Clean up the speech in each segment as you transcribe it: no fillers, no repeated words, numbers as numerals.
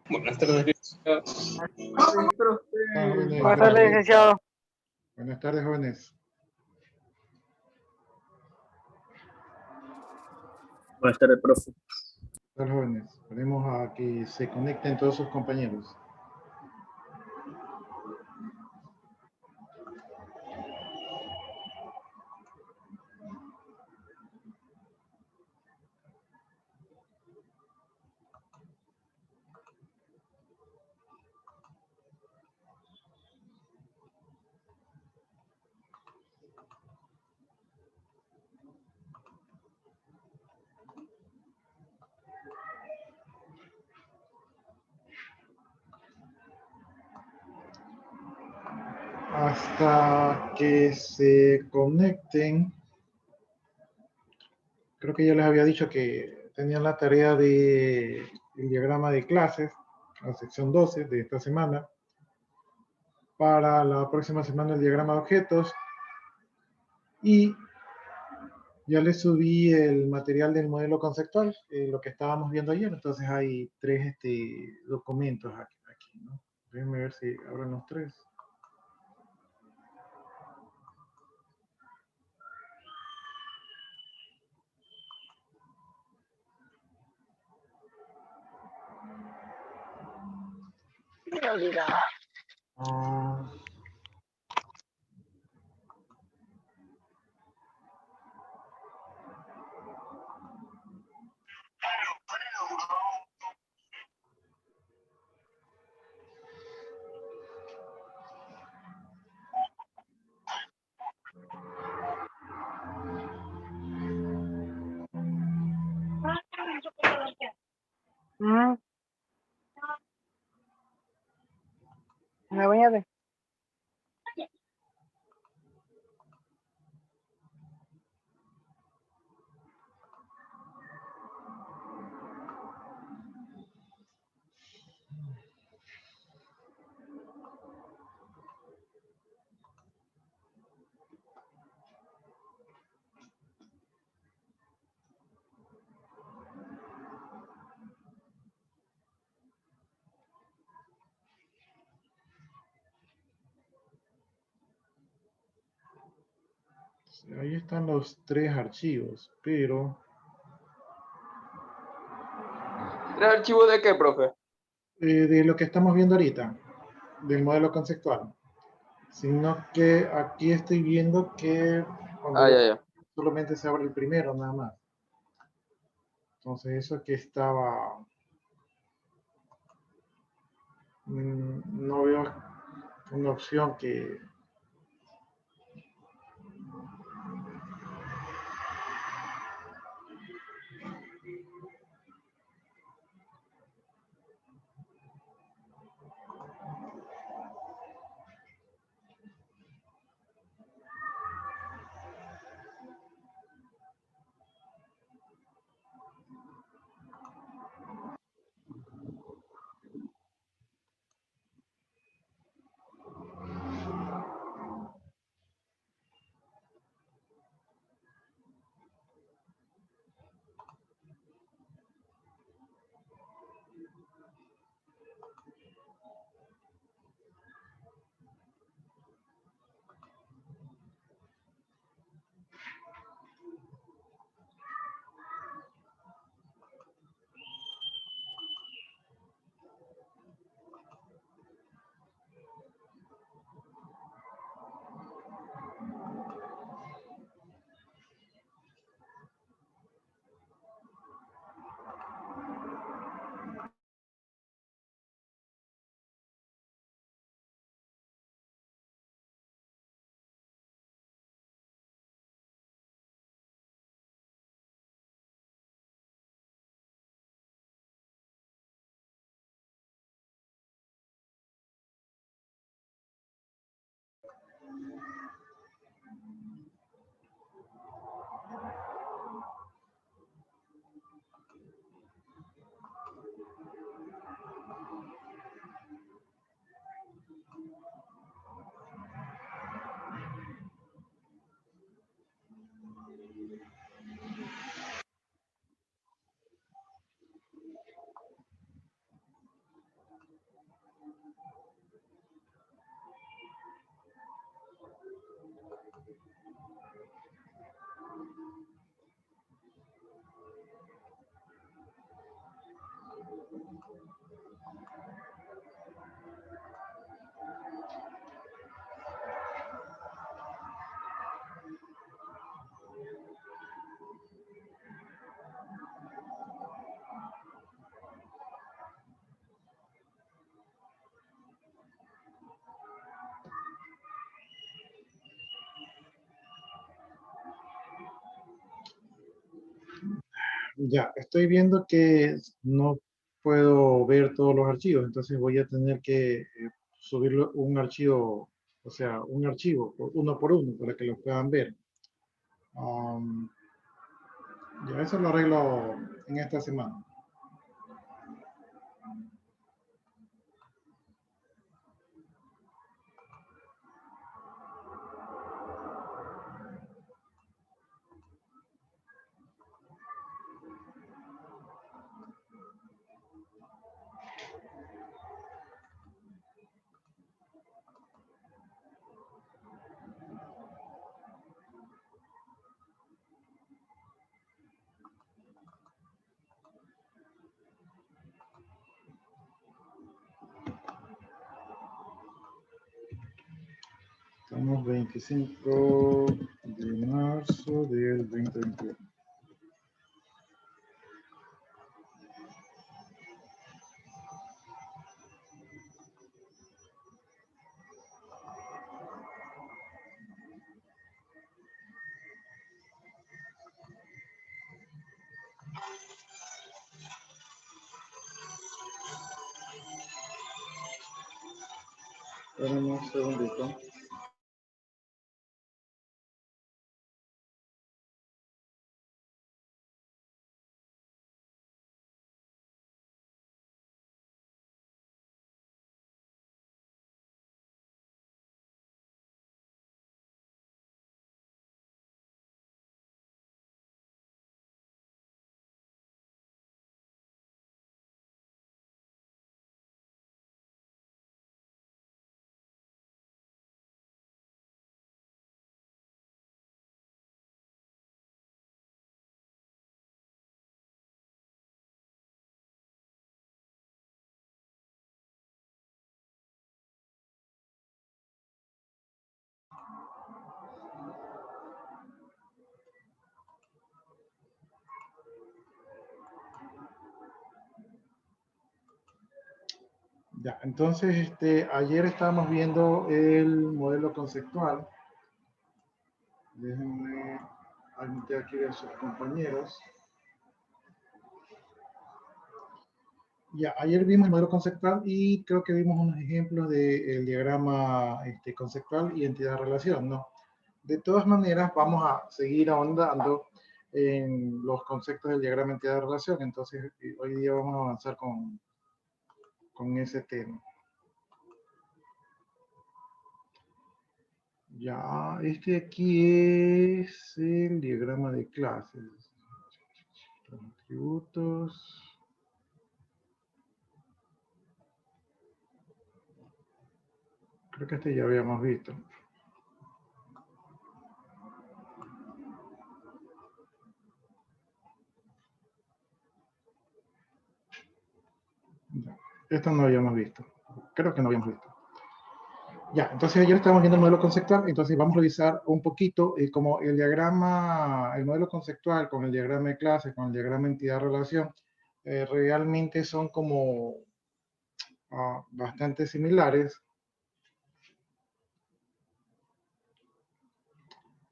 Buenas tardes, licenciado. Buenas tardes, licenciado. Buenas tardes, jóvenes. Buenas tardes, profe. Buenas tardes, jóvenes. Esperemos a que se conecten todos sus compañeros. Hasta que se conecten, creo que ya les había dicho que tenían la tarea de el diagrama de clases, la sección 12 de esta semana. Para la próxima semana el diagrama de objetos. Y ya les subí el material del modelo conceptual, lo que estábamos viendo ayer. Entonces hay tres documentos aquí, ¿no? Déjenme ver si abren los tres. Me olvidaba. ¿Me bañaste? Ahí están los tres archivos, pero... ¿El archivo de qué, profe? de lo que estamos viendo ahorita, del modelo conceptual. Sino que aquí estoy viendo que Ya. solamente se abre el primero, nada más. Entonces eso que estaba... no veo una opción que... Ya, estoy viendo que no puedo ver todos los archivos, entonces voy a tener que subirlo un archivo, o sea, un archivo uno por uno para que lo puedan ver. Um, ya, eso lo arreglo en esta semana. Estamos 25 de marzo del 2021. Espérame un segundito. Ya, entonces, ayer estábamos viendo el modelo conceptual. Déjenme admitir aquí a sus compañeros. Ya, ayer vimos el modelo conceptual y creo que vimos unos ejemplos del diagrama conceptual y entidad-relación, ¿no? De todas maneras, vamos a seguir ahondando en los conceptos del diagrama entidad-relación. Entonces, hoy día vamos a avanzar con ese tema. Ya, este aquí es el diagrama de clases. Los atributos. Creo que este ya habíamos visto. Ya, esto no habíamos visto. Creo que no habíamos visto. Ya, entonces ayer estábamos viendo el modelo conceptual, entonces vamos a revisar un poquito como el diagrama, el modelo conceptual con el diagrama de clase, con el diagrama entidad-relación, realmente son como bastante similares.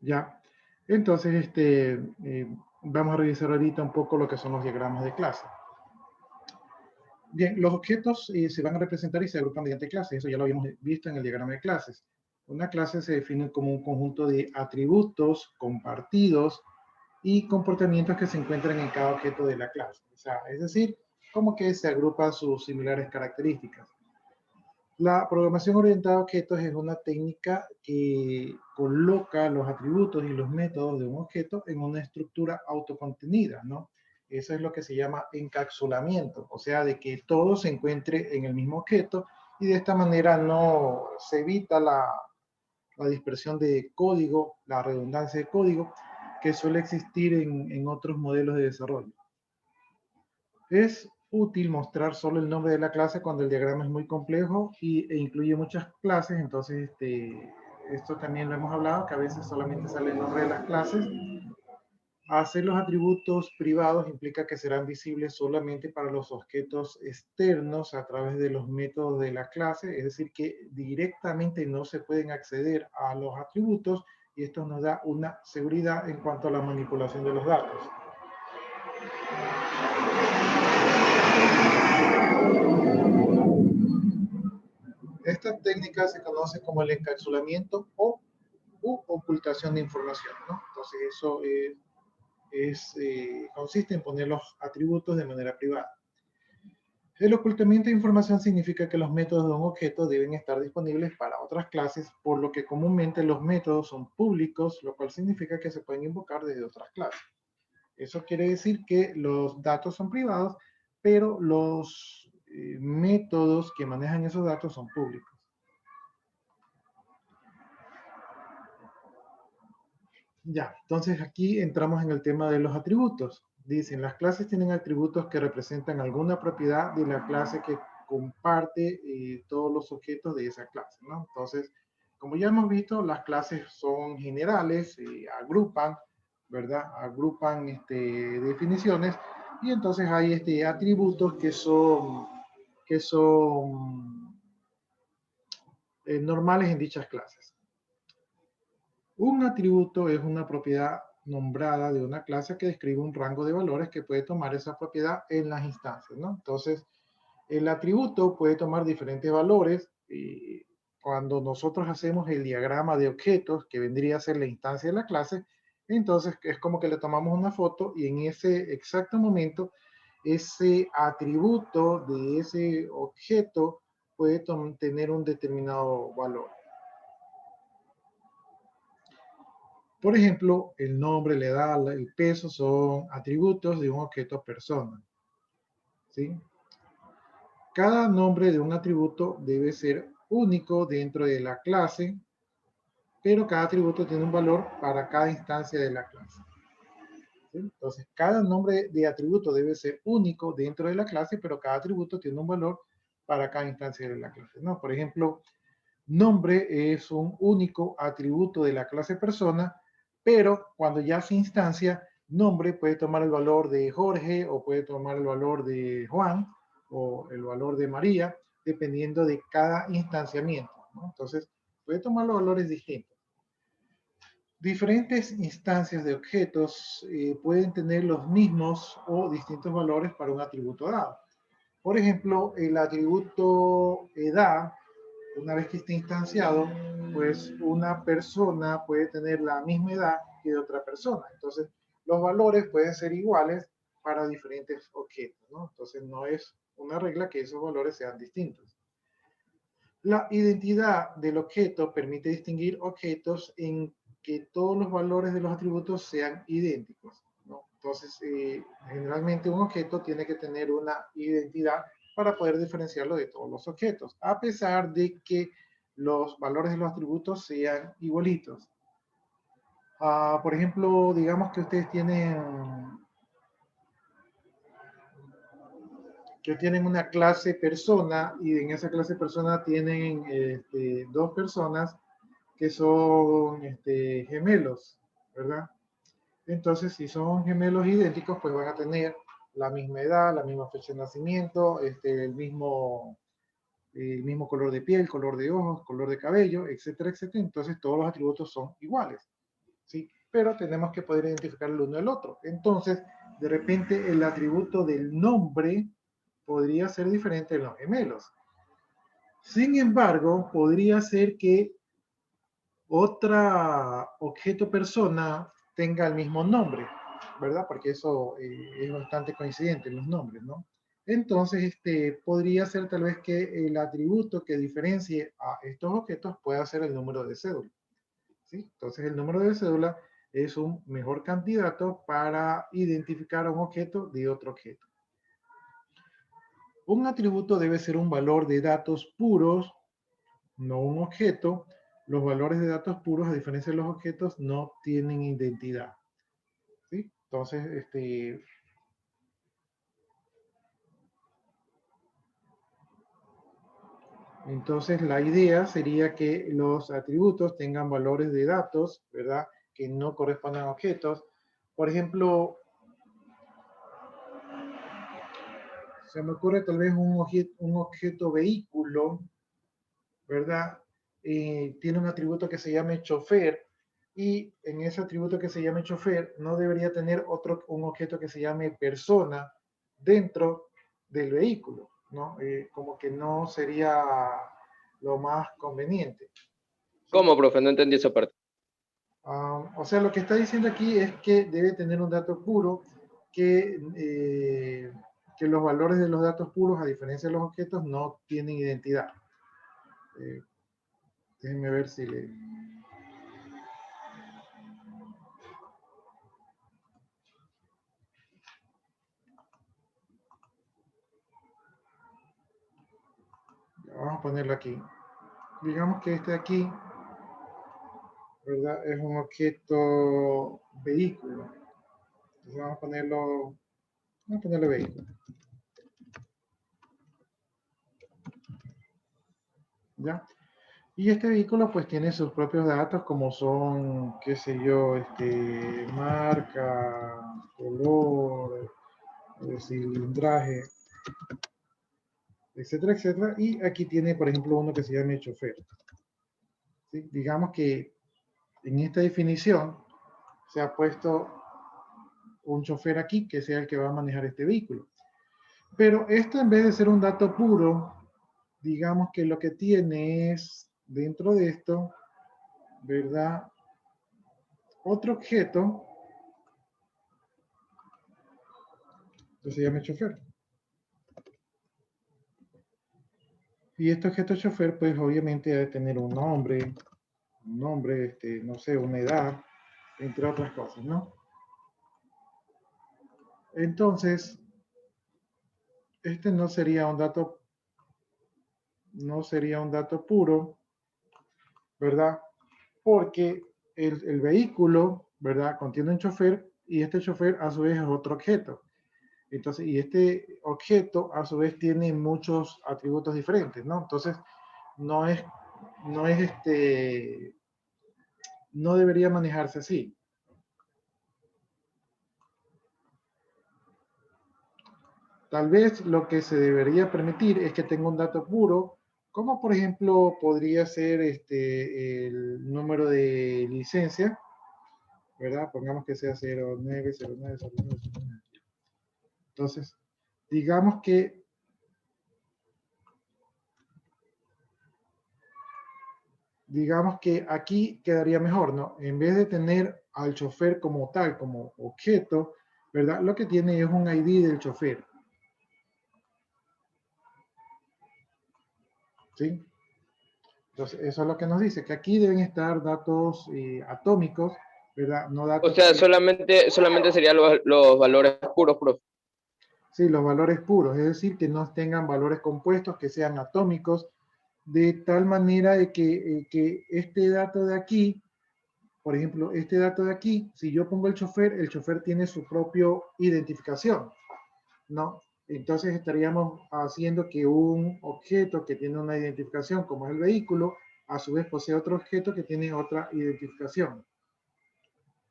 Ya, entonces vamos a revisar ahorita un poco lo que son los diagramas de clase. Bien, los objetos se van a representar y se agrupan mediante clases, eso ya lo habíamos visto en el diagrama de clases. Una clase se define como un conjunto de atributos compartidos y comportamientos que se encuentran en cada objeto de la clase. O sea, es decir, como que se agrupan sus similares características. La programación orientada a objetos es una técnica que coloca los atributos y los métodos de un objeto en una estructura autocontenida, ¿no? Eso es lo que se llama encapsulamiento, o sea, de que todo se encuentre en el mismo objeto y de esta manera no se evita la dispersión de código, la redundancia de código que suele existir en otros modelos de desarrollo. Es útil mostrar solo el nombre de la clase cuando el diagrama es muy complejo e incluye muchas clases, entonces esto también lo hemos hablado, que a veces solamente sale el nombre de las clases. Hacer los atributos privados implica que serán visibles solamente para los objetos externos a través de los métodos de la clase, es decir, que directamente no se pueden acceder a los atributos y esto nos da una seguridad en cuanto a la manipulación de los datos. Esta técnica se conoce como el encapsulamiento o u ocultación de información, ¿no? Entonces eso consiste en poner los atributos de manera privada. El ocultamiento de información significa que los métodos de un objeto deben estar disponibles para otras clases, por lo que comúnmente los métodos son públicos, lo cual significa que se pueden invocar desde otras clases. Eso quiere decir que los datos son privados, pero los métodos que manejan esos datos son públicos. Ya, entonces aquí entramos en el tema de los atributos. Dicen, las clases tienen atributos que representan alguna propiedad de la clase que comparte todos los objetos de esa clase, ¿no? Entonces, como ya hemos visto, las clases son generales, agrupan, ¿verdad? Agrupan definiciones y entonces hay atributos que son normales en dichas clases. Un atributo es una propiedad nombrada de una clase que describe un rango de valores que puede tomar esa propiedad en las instancias, ¿no? Entonces, el atributo puede tomar diferentes valores y cuando nosotros hacemos el diagrama de objetos, que vendría a ser la instancia de la clase, entonces es como que le tomamos una foto y en ese exacto momento, ese atributo de ese objeto puede tener un determinado valor. Por ejemplo, el nombre, la edad, el peso son atributos de un objeto persona. ¿Sí? Cada nombre de un atributo debe ser único dentro de la clase, pero cada atributo tiene un valor para cada instancia de la clase. ¿Sí? Entonces, cada nombre de atributo debe ser único dentro de la clase, pero cada atributo tiene un valor para cada instancia de la clase, ¿no? Por ejemplo, nombre es un único atributo de la clase persona, pero cuando ya se instancia, nombre puede tomar el valor de Jorge o puede tomar el valor de Juan o el valor de María, dependiendo de cada instanciamiento, ¿no? Entonces, puede tomar los valores distintos. Diferentes instancias de objetos pueden tener los mismos o distintos valores para un atributo dado. Por ejemplo, el atributo edad, una vez que esté instanciado, pues una persona puede tener la misma edad que otra persona. Entonces, los valores pueden ser iguales para diferentes objetos, ¿no? Entonces, no es una regla que esos valores sean distintos. La identidad del objeto permite distinguir objetos en que todos los valores de los atributos sean idénticos, ¿no? Entonces, generalmente un objeto tiene que tener una identidad para poder diferenciarlo de todos los objetos, a pesar de que los valores de los atributos sean igualitos. Por ejemplo, digamos que ustedes tienen una clase persona y en esa clase persona tienen dos personas que son gemelos, ¿verdad? Entonces, si son gemelos idénticos, pues van a tener la misma edad, la misma fecha de nacimiento, el mismo color de piel, color de ojos, color de cabello, etcétera, etcétera. Entonces, todos los atributos son iguales, ¿sí? Pero tenemos que poder identificar el uno del otro. Entonces, de repente, el atributo del nombre podría ser diferente en los gemelos. Sin embargo, podría ser que otra objeto persona tenga el mismo nombre, ¿verdad? Porque eso es bastante coincidente en los nombres, ¿no? Entonces, podría ser tal vez que el atributo que diferencie a estos objetos pueda ser el número de cédula, ¿sí? Entonces, el número de cédula es un mejor candidato para identificar a un objeto de otro objeto. Un atributo debe ser un valor de datos puros, no un objeto. Los valores de datos puros, a diferencia de los objetos, no tienen identidad, ¿sí? Entonces la idea sería que los atributos tengan valores de datos, ¿verdad? Que no correspondan a objetos. Por ejemplo, se me ocurre tal vez un objeto vehículo, ¿verdad? Tiene un atributo que se llama chofer, Y en ese atributo que se llame chofer, no debería tener un objeto que se llame persona dentro del vehículo, ¿no? Como que no sería lo más conveniente. ¿Sí? ¿Cómo, profe? No entendí esa parte. O sea, lo que está diciendo aquí es que debe tener un dato puro que los valores de los datos puros, a diferencia de los objetos, no tienen identidad. Déjenme ver si le... Vamos a ponerlo aquí. Digamos que este de aquí, ¿verdad? Es un objeto vehículo. Entonces vamos a ponerlo vehículo. ¿Ya? Y este vehículo pues tiene sus propios datos como son, qué sé yo, marca, color, cilindraje, etcétera, etcétera. Y aquí tiene, por ejemplo, uno que se llama chofer. ¿Sí? Digamos que en esta definición se ha puesto un chofer aquí que sea el que va a manejar este vehículo. Pero esto, en vez de ser un dato puro, digamos que lo que tiene es, dentro de esto, ¿verdad? Otro objeto que se llama chofer. Y este objeto chofer, pues obviamente debe tener un nombre, no sé, una edad, entre otras cosas, ¿no? Entonces, este no sería un dato puro, ¿verdad? Porque el vehículo, ¿verdad? Contiene un chofer y este chofer a su vez es otro objeto. Entonces, y este objeto a su vez tiene muchos atributos diferentes, ¿no? Entonces, no es, no es no debería manejarse así. Tal vez lo que se debería permitir es que tenga un dato puro, como por ejemplo podría ser el número de licencia, ¿verdad? Pongamos que sea 09090909. Entonces, digamos que aquí quedaría mejor, ¿no? En vez de tener al chofer como tal, como objeto, ¿verdad? Lo que tiene es un ID del chofer. ¿Sí? Entonces, eso es lo que nos dice, que aquí deben estar datos atómicos, ¿verdad? No O datos sea, que... solamente serían los valores puros, profe. Sí, los valores puros, es decir, que no tengan valores compuestos, que sean atómicos, de tal manera de que este dato de aquí, por ejemplo, este dato de aquí, si yo pongo el chofer tiene su propia identificación, ¿no? Entonces estaríamos haciendo que un objeto que tiene una identificación, como es el vehículo, a su vez posee otro objeto que tiene otra identificación,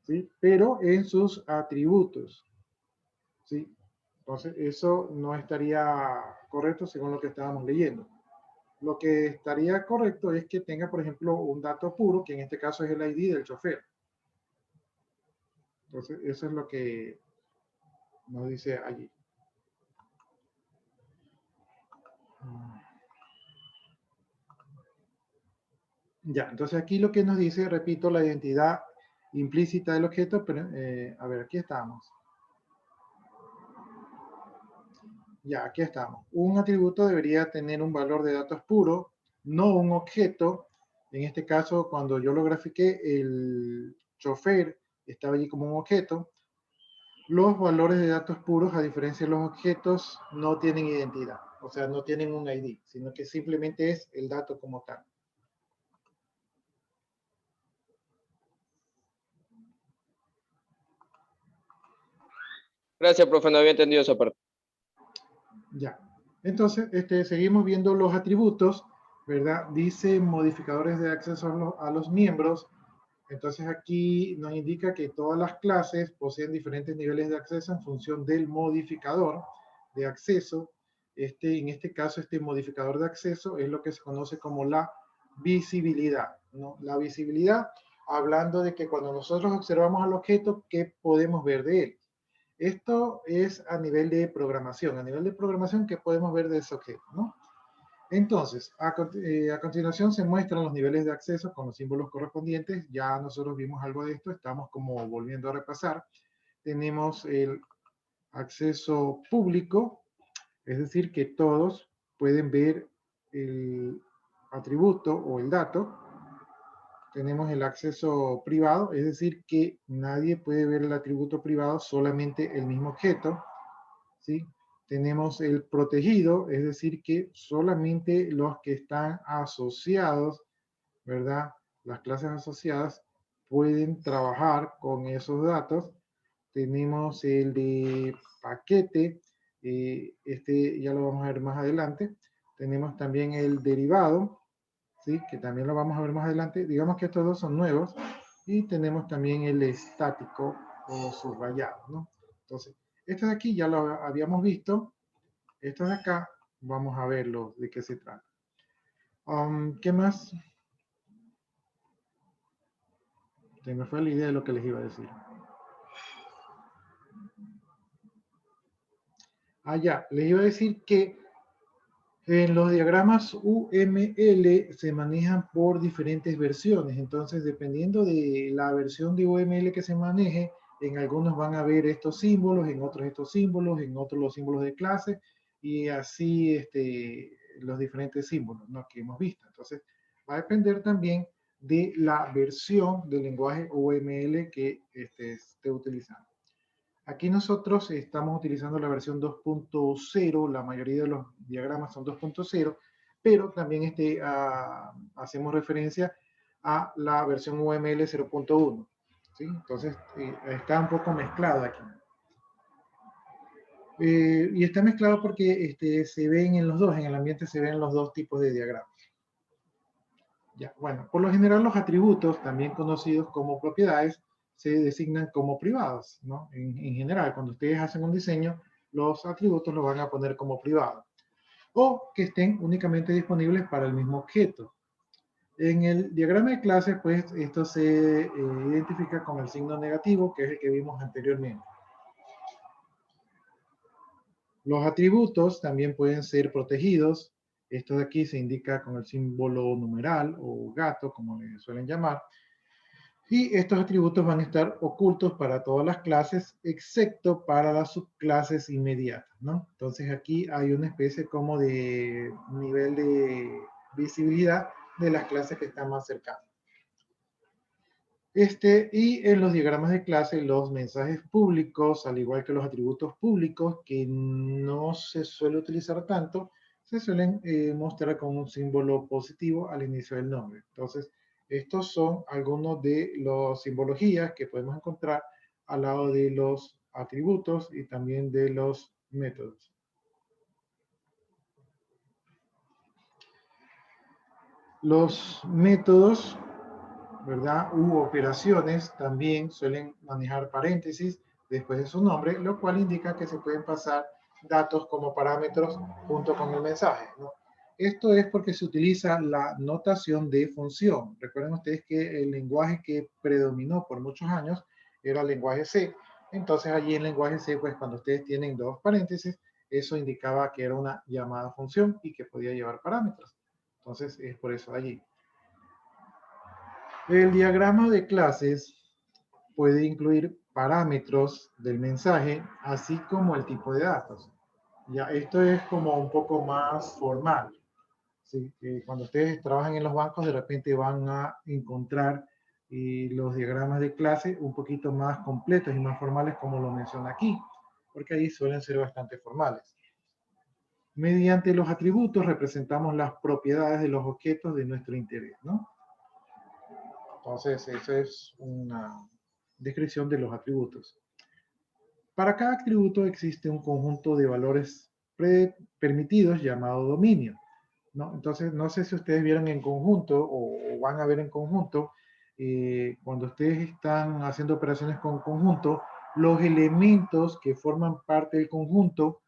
¿sí? Pero en sus atributos, ¿sí? Entonces, eso no estaría correcto según lo que estábamos leyendo. Lo que estaría correcto es que tenga, por ejemplo, un dato puro, que en este caso es el ID del chofer. Entonces, eso es lo que nos dice allí. Ya, entonces aquí lo que nos dice, repito, la identidad implícita del objeto, pero a ver, aquí estamos. Ya, aquí estamos. Un atributo debería tener un valor de datos puro, no un objeto. En este caso, cuando yo lo grafiqué, el chofer estaba allí como un objeto. Los valores de datos puros, a diferencia de los objetos, no tienen identidad. O sea, no tienen un ID, sino que simplemente es el dato como tal. Gracias, profe, no había entendido esa parte. Ya. Entonces, seguimos viendo los atributos, ¿verdad? Dice modificadores de acceso a los miembros. Entonces aquí nos indica que todas las clases poseen diferentes niveles de acceso en función del modificador de acceso. En este caso, este modificador de acceso es lo que se conoce como la visibilidad, ¿no? La visibilidad hablando de que cuando nosotros observamos al objeto, ¿qué podemos ver de él? Esto es a nivel de programación. A nivel de programación, ¿qué podemos ver de ese objeto, ¿no? Entonces, a continuación se muestran los niveles de acceso con los símbolos correspondientes. Ya nosotros vimos algo de esto, estamos como volviendo a repasar. Tenemos el acceso público, es decir, que todos pueden ver el atributo o el dato. Tenemos el acceso privado, es decir, que nadie puede ver el atributo privado, solamente el mismo objeto, ¿sí? Tenemos el protegido, es decir, que solamente los que están asociados, ¿verdad? Las clases asociadas pueden trabajar con esos datos. Tenemos el de paquete, este ya lo vamos a ver más adelante. Tenemos también el derivado, ¿sí? Que también lo vamos a ver más adelante. Digamos que estos dos son nuevos. Y tenemos también el estático o subrayado, ¿no? Entonces, estos de aquí ya lo habíamos visto. Estos de acá, vamos a verlo de qué se trata. ¿Qué más? Se me fue la idea de lo que les iba a decir. Ya, les iba a decir que en los diagramas UML se manejan por diferentes versiones. Entonces, dependiendo de la versión de UML que se maneje, en algunos van a ver estos símbolos, en otros estos símbolos, en otros los símbolos de clase, y así los diferentes símbolos, ¿no?, que hemos visto. Entonces, va a depender también de la versión del lenguaje UML que esté utilizando. Aquí nosotros estamos utilizando la versión 2.0, la mayoría de los diagramas son 2.0, pero también hacemos referencia a la versión UML 0.1. ¿Sí? Entonces está un poco mezclado aquí. Y está mezclado porque se ven en los dos, en el ambiente se ven los dos tipos de diagramas. Ya, bueno, por lo general los atributos, también conocidos como propiedades, se designan como privados, ¿no? En general, cuando ustedes hacen un diseño, los atributos los van a poner como privados. O que estén únicamente disponibles para el mismo objeto. En el diagrama de clases, pues, esto se identifica con el signo negativo, que es el que vimos anteriormente. Los atributos también pueden ser protegidos. Esto de aquí se indica con el símbolo numeral o gato, como le suelen llamar. Y estos atributos van a estar ocultos para todas las clases, excepto para las subclases inmediatas, ¿no? Entonces aquí hay una especie como de nivel de visibilidad de las clases que están más cercanas. Y en los diagramas de clase, los mensajes públicos, al igual que los atributos públicos, que no se suele utilizar tanto, se suelen mostrar con un símbolo positivo al inicio del nombre. Entonces, estos son algunos de las simbologías que podemos encontrar al lado de los atributos y también de los métodos. Los métodos, ¿verdad?, u operaciones también suelen manejar paréntesis después de su nombre, lo cual indica que se pueden pasar datos como parámetros junto con el mensaje, ¿no? Esto es porque se utiliza la notación de función. Recuerden ustedes que el lenguaje que predominó por muchos años era el lenguaje C. Entonces allí en el lenguaje C, pues cuando ustedes tienen dos paréntesis, eso indicaba que era una llamada función y que podía llevar parámetros. Entonces es por eso allí. El diagrama de clases puede incluir parámetros del mensaje, así como el tipo de datos. Ya, esto es como un poco más formal. ¿Sí? Cuando ustedes trabajan en los bancos, de repente van a encontrar los diagramas de clase un poquito más completos y más formales, como lo menciona aquí, porque ahí suelen ser bastante formales. Mediante los atributos representamos las propiedades de los objetos de nuestro interés, ¿no? Entonces, esa es una descripción de los atributos. Para cada atributo existe un conjunto de valores permitidos llamado dominio, ¿no? Entonces, no sé si ustedes vieron en conjunto o van a ver en conjunto, cuando ustedes están haciendo operaciones con conjunto, los elementos que forman parte del conjunto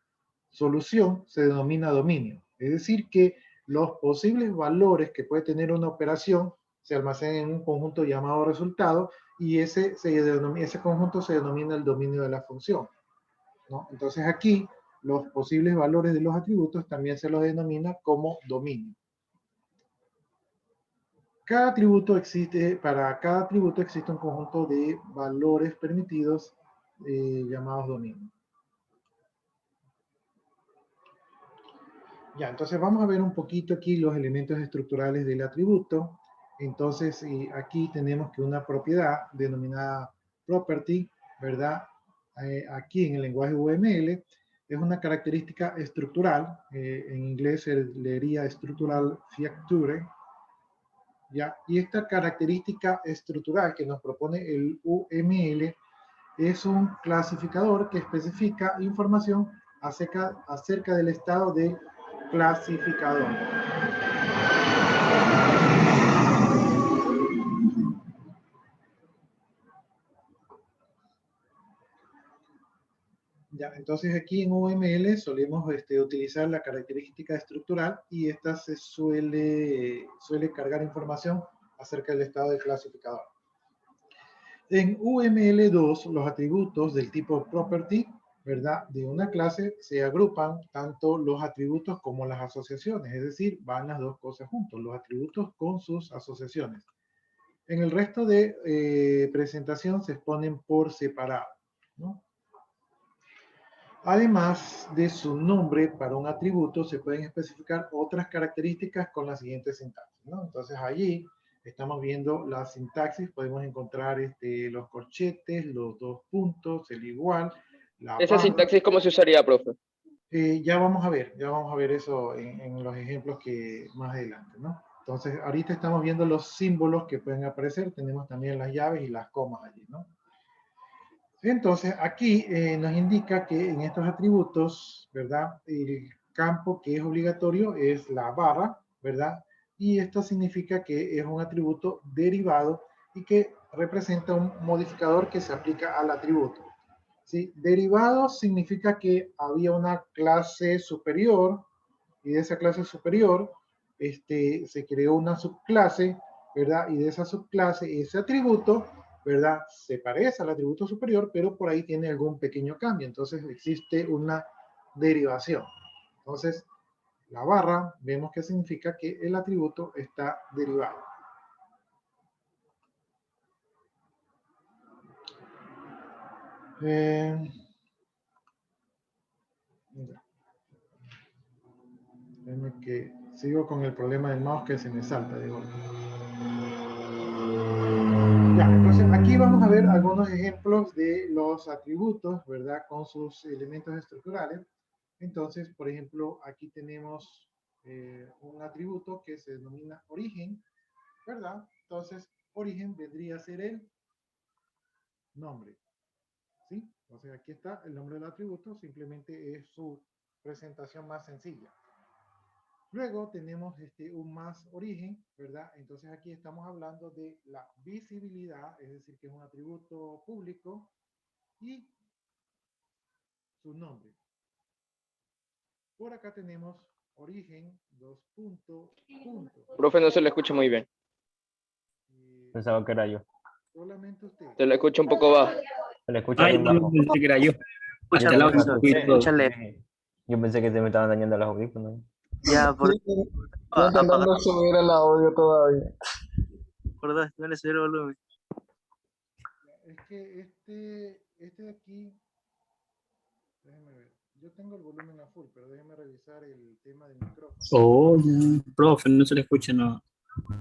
solución se denomina dominio. Es decir, que los posibles valores que puede tener una operación se almacena en un conjunto llamado resultado y ese conjunto se denomina el dominio de la función, ¿no? Entonces aquí los posibles valores de los atributos también se los denomina como dominio. Para cada atributo existe un conjunto de valores permitidos llamados dominio. Ya, entonces vamos a ver un poquito aquí los elementos estructurales del atributo. Entonces, aquí tenemos que una propiedad denominada property, ¿verdad? Aquí en el lenguaje UML es una característica estructural. En inglés se leería structural feature. ¿Ya? Y esta característica estructural que nos propone el UML es un clasificador que especifica información acerca del estado del clasificador. Ya, entonces aquí en UML solemos utilizar la característica estructural y esta se suele cargar información acerca del estado del clasificador. En UML2 los atributos del tipo property, ¿verdad? De una clase se agrupan tanto los atributos como las asociaciones, es decir, van las dos cosas juntos, los atributos con sus asociaciones. En el resto de presentación se exponen por separado, ¿no? Además de su nombre para un atributo, se pueden especificar otras características con la siguiente sintaxis, ¿no? Entonces allí estamos viendo la sintaxis, podemos encontrar los corchetes, los dos puntos, el igual, la Esa barra. sintaxis, ¿cómo se usaría, profe? Ya vamos a ver eso en los ejemplos que más adelante, ¿no? Entonces ahorita estamos viendo los símbolos que pueden aparecer, tenemos también las llaves y las comas allí, ¿no? Entonces, aquí nos indica que en estos atributos, ¿verdad? El campo que es obligatorio es la barra, ¿verdad? Y esto significa que es un atributo derivado y que representa un modificador que se aplica al atributo. ¿Sí? Derivado significa que había una clase superior y de esa clase superior se creó una subclase, ¿verdad? Y de esa subclase, ese atributo, ¿verdad? Se parece al atributo superior, pero por ahí tiene algún pequeño cambio. Entonces existe una derivación. Entonces, la barra, vemos que significa que el atributo está derivado. Déjenme que sigo con el problema del mouse que se me salta de golpe. Ya, entonces aquí vamos a ver algunos ejemplos de los atributos, ¿verdad? Con sus elementos estructurales. Entonces, por ejemplo, aquí tenemos un atributo que se denomina origen, ¿verdad? Entonces, origen vendría a ser el nombre, ¿sí? Entonces, aquí está el nombre del atributo, simplemente es su presentación más sencilla. Luego tenemos un más origen, ¿verdad? Entonces aquí estamos hablando de la visibilidad, es decir, que es un atributo público y su nombre. Por acá tenemos origen, dos puntos, punto. Profe, no se le escucha muy bien. Pensaba que era yo. Solamente usted. Se le escucha un poco bajo. Se le escucha Ay, bien no, bajo. pensé que era yo. Yo Escucha el también me audio asusté. y todo. Yo pensé que se me estaban dañando los audífonos. Ya, por, Yo intentando apagar, subir el audio todavía. por dos, no le subí el volumen. Es que este de aquí, déjeme ver. Yo tengo el volumen a full, pero déjeme revisar el tema del micrófono. Oh, ya, profe, no se le escucha nada.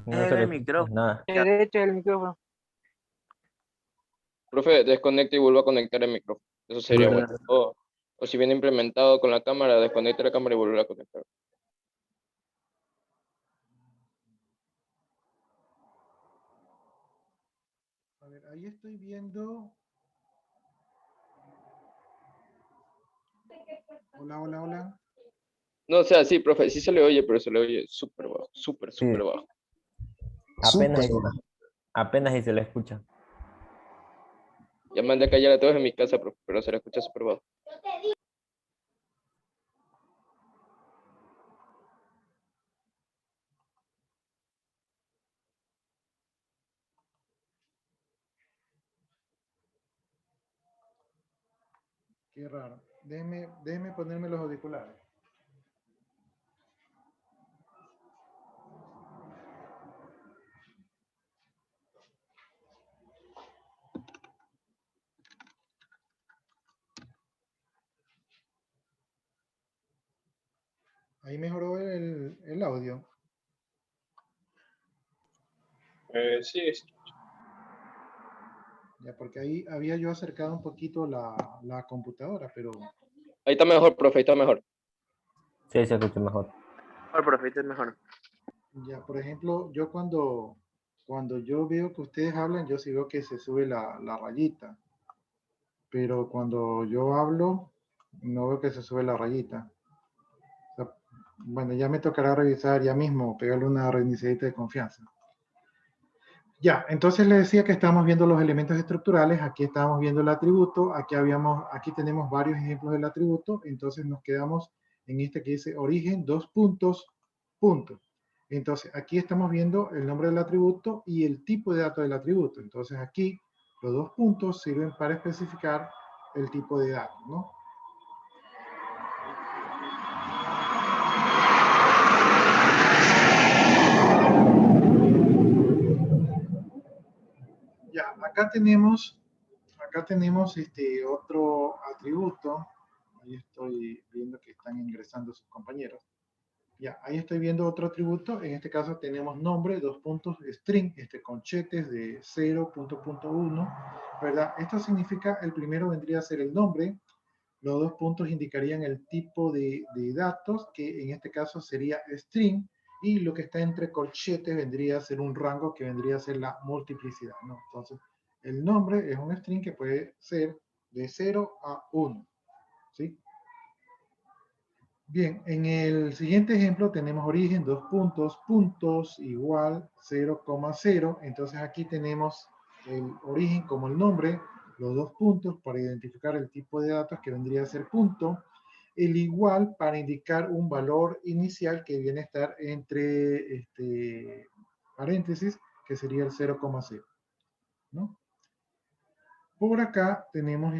No se le escucha nada. Derecho del micrófono. Profe, desconecte y vuelva a conectar el micrófono. Eso sería ¿Verdad? bueno. O si viene implementado con la cámara, desconecte la cámara y vuelve a conectar. A ver, ahí estoy viendo. Hola, hola, hola. No, o sea, sí, profe, sí se le oye, pero se le oye súper bajo, súper Sí. bajo. Apenas, Súper. apenas y se le escucha. Ya mandé a callar a todos en mi casa, profe, pero se le escucha súper bajo. Qué raro. Déjeme ponerme los auriculares. Ahí mejoró el audio. Sí, Ya, porque ahí había yo acercado un poquito la computadora, pero ahí está mejor, profe, ahí está mejor. Sí, se escucha mejor. El profeta es mejor. ya, por ejemplo, yo cuando yo veo que ustedes hablan, yo sí veo que se sube la rayita. Pero cuando yo hablo, no veo que se sube la rayita. O sea, bueno, ya me tocará revisar ya mismo, pegarle una reiniciadita de confianza. Ya, entonces le decía que estamos viendo los elementos estructurales, aquí estábamos viendo el atributo, aquí tenemos varios ejemplos del atributo, entonces nos quedamos en este que dice origen, dos puntos, punto. Entonces aquí estamos viendo el nombre del atributo y el tipo de dato del atributo. Entonces aquí los dos puntos sirven para especificar el tipo de dato, ¿no? Ya, acá tenemos otro atributo. Ahí estoy viendo que están ingresando sus compañeros. Ya, ahí estoy viendo otro atributo. En este caso tenemos nombre, dos puntos, string, conchetes de 0, punto 1, ¿verdad? Esto significa, el primero vendría a ser el nombre, los dos puntos indicarían el tipo de datos, que en este caso sería string, y lo que está entre corchetes vendría a ser un rango que vendría a ser la multiplicidad, ¿no? Entonces, el nombre es un string que puede ser de 0 a 1, ¿sí? Bien, en el siguiente ejemplo tenemos origen, dos puntos, puntos, igual 0,0. Entonces aquí tenemos el origen como el nombre, los dos puntos para identificar el tipo de datos que vendría a ser punto, el igual para indicar un valor inicial que viene a estar entre paréntesis, que sería el 0,0, ¿no? Por acá tenemos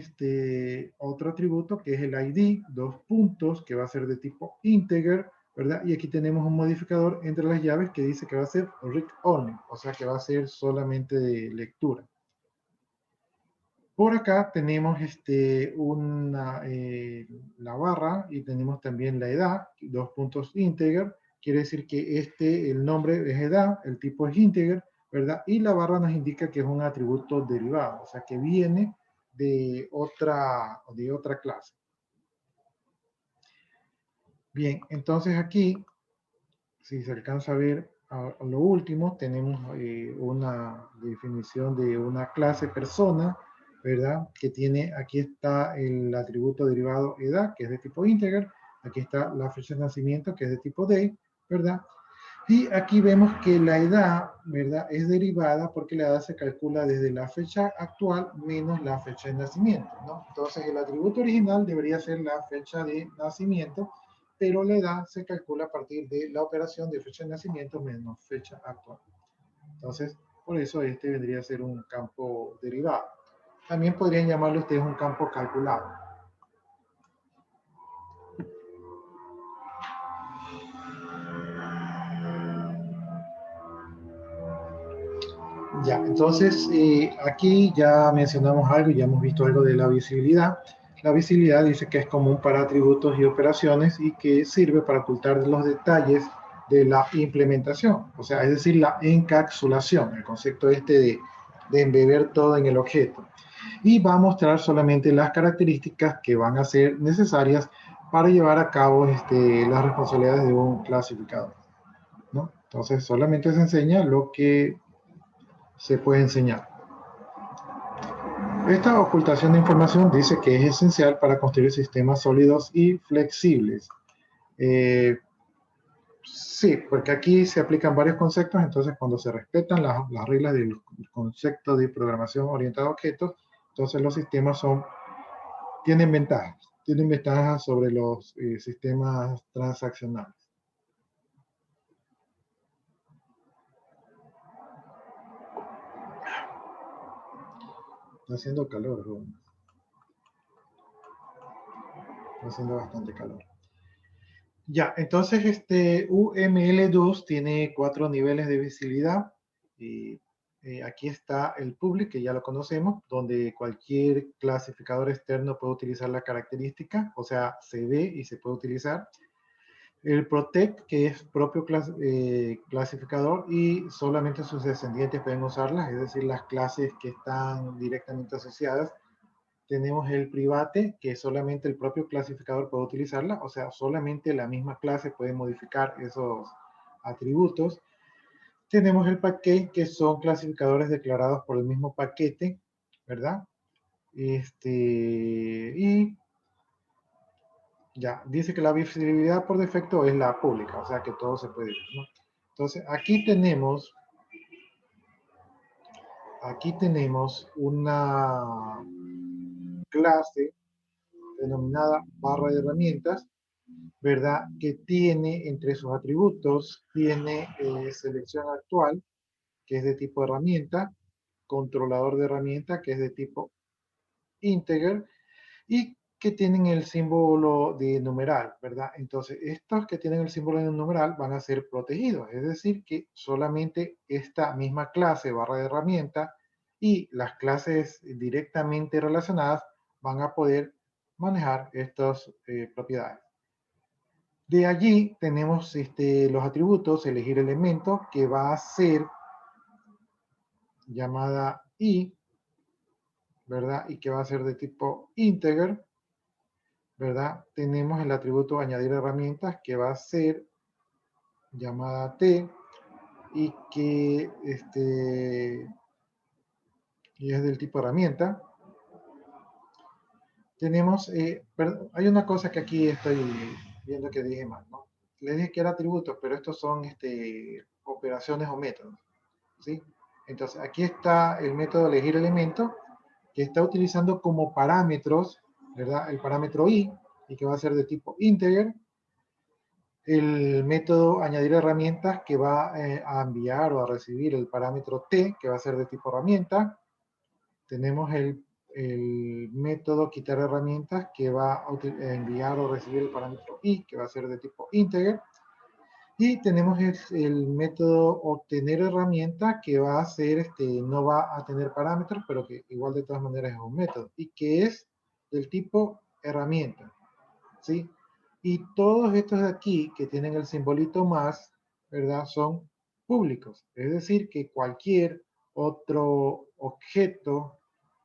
otro atributo que es el ID, dos puntos, que va a ser de tipo integer, ¿verdad? Y aquí tenemos un modificador entre las llaves que dice que va a ser read only, o sea que va a ser solamente de lectura. Por acá tenemos la barra y tenemos también la edad, dos puntos integer, quiere decir que el nombre es edad, el tipo es integer, ¿verdad? Y la barra nos indica que es un atributo derivado, o sea que viene de otra clase. Bien, entonces aquí, si se alcanza a ver a lo último, tenemos una definición de una clase persona, ¿verdad? Que tiene, aquí está el atributo derivado edad, que es de tipo integer, aquí está la fecha de nacimiento, que es de tipo day, ¿verdad? Y aquí vemos que la edad, ¿verdad? Es derivada porque la edad se calcula desde la fecha actual menos la fecha de nacimiento, ¿no? Entonces el atributo original debería ser la fecha de nacimiento, pero la edad se calcula a partir de la operación de fecha de nacimiento menos fecha actual. Entonces, por eso este vendría a ser un campo derivado. También podrían llamarlo ustedes un campo calculado. Ya, entonces aquí ya mencionamos algo, ya hemos visto algo de la visibilidad. La visibilidad dice que es común para atributos y operaciones y que sirve para ocultar los detalles de la implementación, o sea, es decir, la encapsulación, el concepto de embeber todo en el objeto. Y va a mostrar solamente las características que van a ser necesarias para llevar a cabo las responsabilidades de un clasificador, ¿no? Entonces, solamente se enseña lo que se puede enseñar. Esta ocultación de información dice que es esencial para construir sistemas sólidos y flexibles. Sí, porque aquí se aplican varios conceptos, entonces cuando se respetan las reglas del concepto de programación orientada a objetos, entonces los sistemas tienen ventajas sobre los sistemas transaccionales. Está haciendo calor, ¿no? está haciendo bastante calor. Ya, entonces UML2 tiene 4 niveles de visibilidad. Y aquí está el public, que ya lo conocemos, donde cualquier clasificador externo puede utilizar la característica, o sea, se ve y se puede utilizar. El protect, que es propio clasificador y solamente sus descendientes pueden usarlas, es decir, las clases que están directamente asociadas. Tenemos el private, que solamente el propio clasificador puede utilizarla, o sea, solamente la misma clase puede modificar esos atributos. Tenemos el package, que son clasificadores declarados por el mismo paquete, ¿verdad? Y ya, dice que la visibilidad por defecto es la pública, o sea que todo se puede ver, ¿no? Entonces, aquí tenemos una clase denominada barra de herramientas, ¿verdad? Que tiene entre sus atributos, tiene selección actual, que es de tipo herramienta, controlador de herramienta, que es de tipo integer, y que tienen el símbolo de numeral, ¿verdad? Entonces, estos que tienen el símbolo de numeral van a ser protegidos, es decir, que solamente esta misma clase barra de herramienta y las clases directamente relacionadas van a poder manejar estas propiedades. De allí tenemos los atributos, elegir elemento, que va a ser llamada i, ¿verdad? Y que va a ser de tipo integer, ¿verdad? Tenemos el atributo añadir herramientas, que va a ser llamada t, y que y es del tipo herramienta. Tenemos, perdón, hay una cosa que aquí estoy viendo que dije mal, ¿no? Les dije que era atributos, pero estos son operaciones o métodos, ¿sí? Entonces, aquí está el método elegir elemento, que está utilizando como parámetros, ¿verdad? El parámetro i, y que va a ser de tipo integer. El método añadir herramientas, que va a enviar o a recibir el parámetro t, que va a ser de tipo herramienta. Tenemos el método quitar herramientas, que va a enviar o recibir el parámetro i, que va a ser de tipo integer. Y tenemos el método obtener herramienta, que va a ser, no va a tener parámetros, pero que igual de todas maneras es un método, y que es del tipo herramienta, ¿sí? Y todos estos de aquí, que tienen el simbolito más, ¿verdad? Son públicos, es decir, que cualquier otro objeto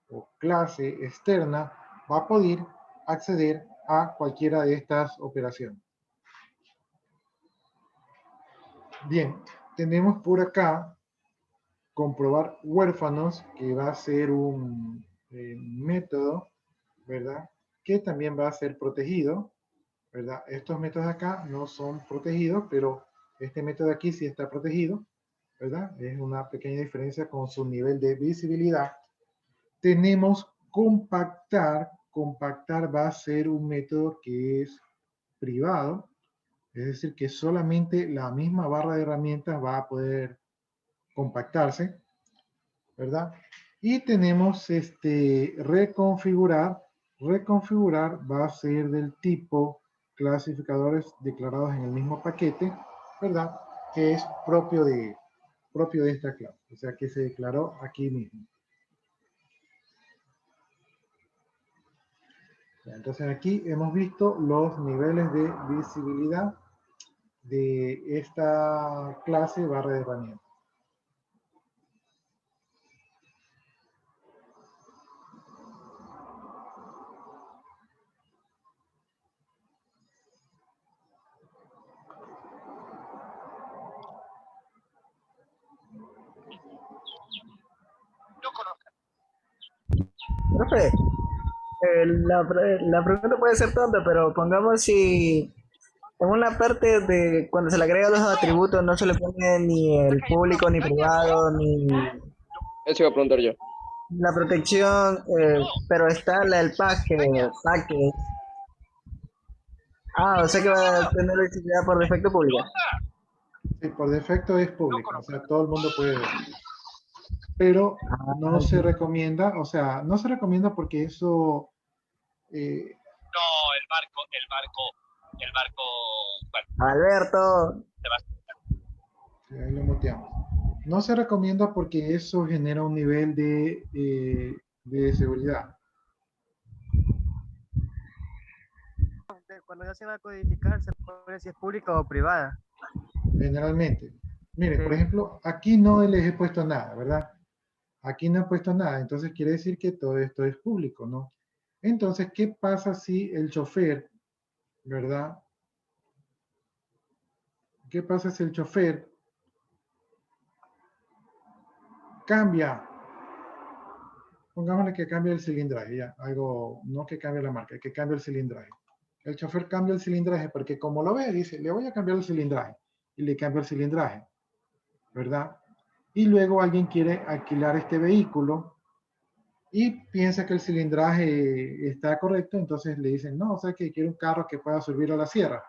o clase externa va a poder acceder a cualquiera de estas operaciones. Bien, tenemos por acá comprobar huérfanos, que va a ser un método, ¿verdad? Que también va a ser protegido, ¿verdad? Estos métodos acá no son protegidos, pero este método aquí sí está protegido, ¿verdad? Es una pequeña diferencia con su nivel de visibilidad. Tenemos compactar. Compactar va a ser un método que es privado, es decir, que solamente la misma barra de herramientas va a poder compactarse, ¿verdad? Y tenemos reconfigurar. Reconfigurar va a ser del tipo clasificadores declarados en el mismo paquete, ¿verdad? Que es propio de esta clase, o sea, que se declaró aquí mismo. Entonces aquí hemos visto los niveles de visibilidad de esta clase barra de herramientas. Profe, la pregunta puede ser tonta, pero pongamos si en una parte de cuando se le agrega los atributos no se le pone ni el público, ni privado, ni Eso iba a preguntar yo. la protección, pero está el package. Ah, o sea que va a tener visibilidad por defecto pública. Sí, por defecto es público, o sea, todo el mundo puede ver. Pero no se recomienda, o sea, no se recomienda porque eso No, el barco, bueno, Alberto, Sí, ahí lo muteamos. No se recomienda porque eso genera un nivel de seguridad. Cuando ya se va a codificar, se pone si es pública o privada. Generalmente. Miren, por Sí. ejemplo, aquí no les he puesto nada, ¿verdad? Aquí no he puesto nada, entonces quiere decir que todo esto es público, ¿no? Entonces, ¿qué pasa si el chofer, ¿verdad? ¿Qué pasa si el chofer cambia? Pongámosle que cambia el cilindraje, ya, algo, no que cambie la marca, que cambie el cilindraje. El chofer cambia el cilindraje porque como lo ve, dice, le voy a cambiar el cilindraje y le cambia el cilindraje, ¿verdad? Y luego alguien quiere alquilar este vehículo y piensa que el cilindraje está correcto, entonces le dicen, no, o sea que quiere un carro que pueda subir a la sierra.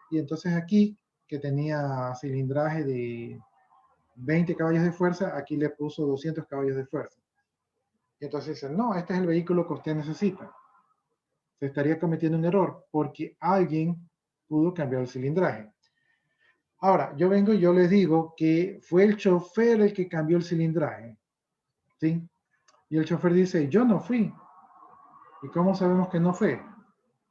Y entonces aquí, que tenía cilindraje de 20 caballos de fuerza, aquí le puso 200 caballos de fuerza. Y entonces dicen, no, este es el vehículo que usted necesita. Se estaría cometiendo un error porque alguien pudo cambiar el cilindraje. Ahora, yo vengo y yo les digo que fue el chofer el que cambió el cilindraje, ¿sí? Y el chofer dice, yo no fui. ¿Y cómo sabemos que no fue?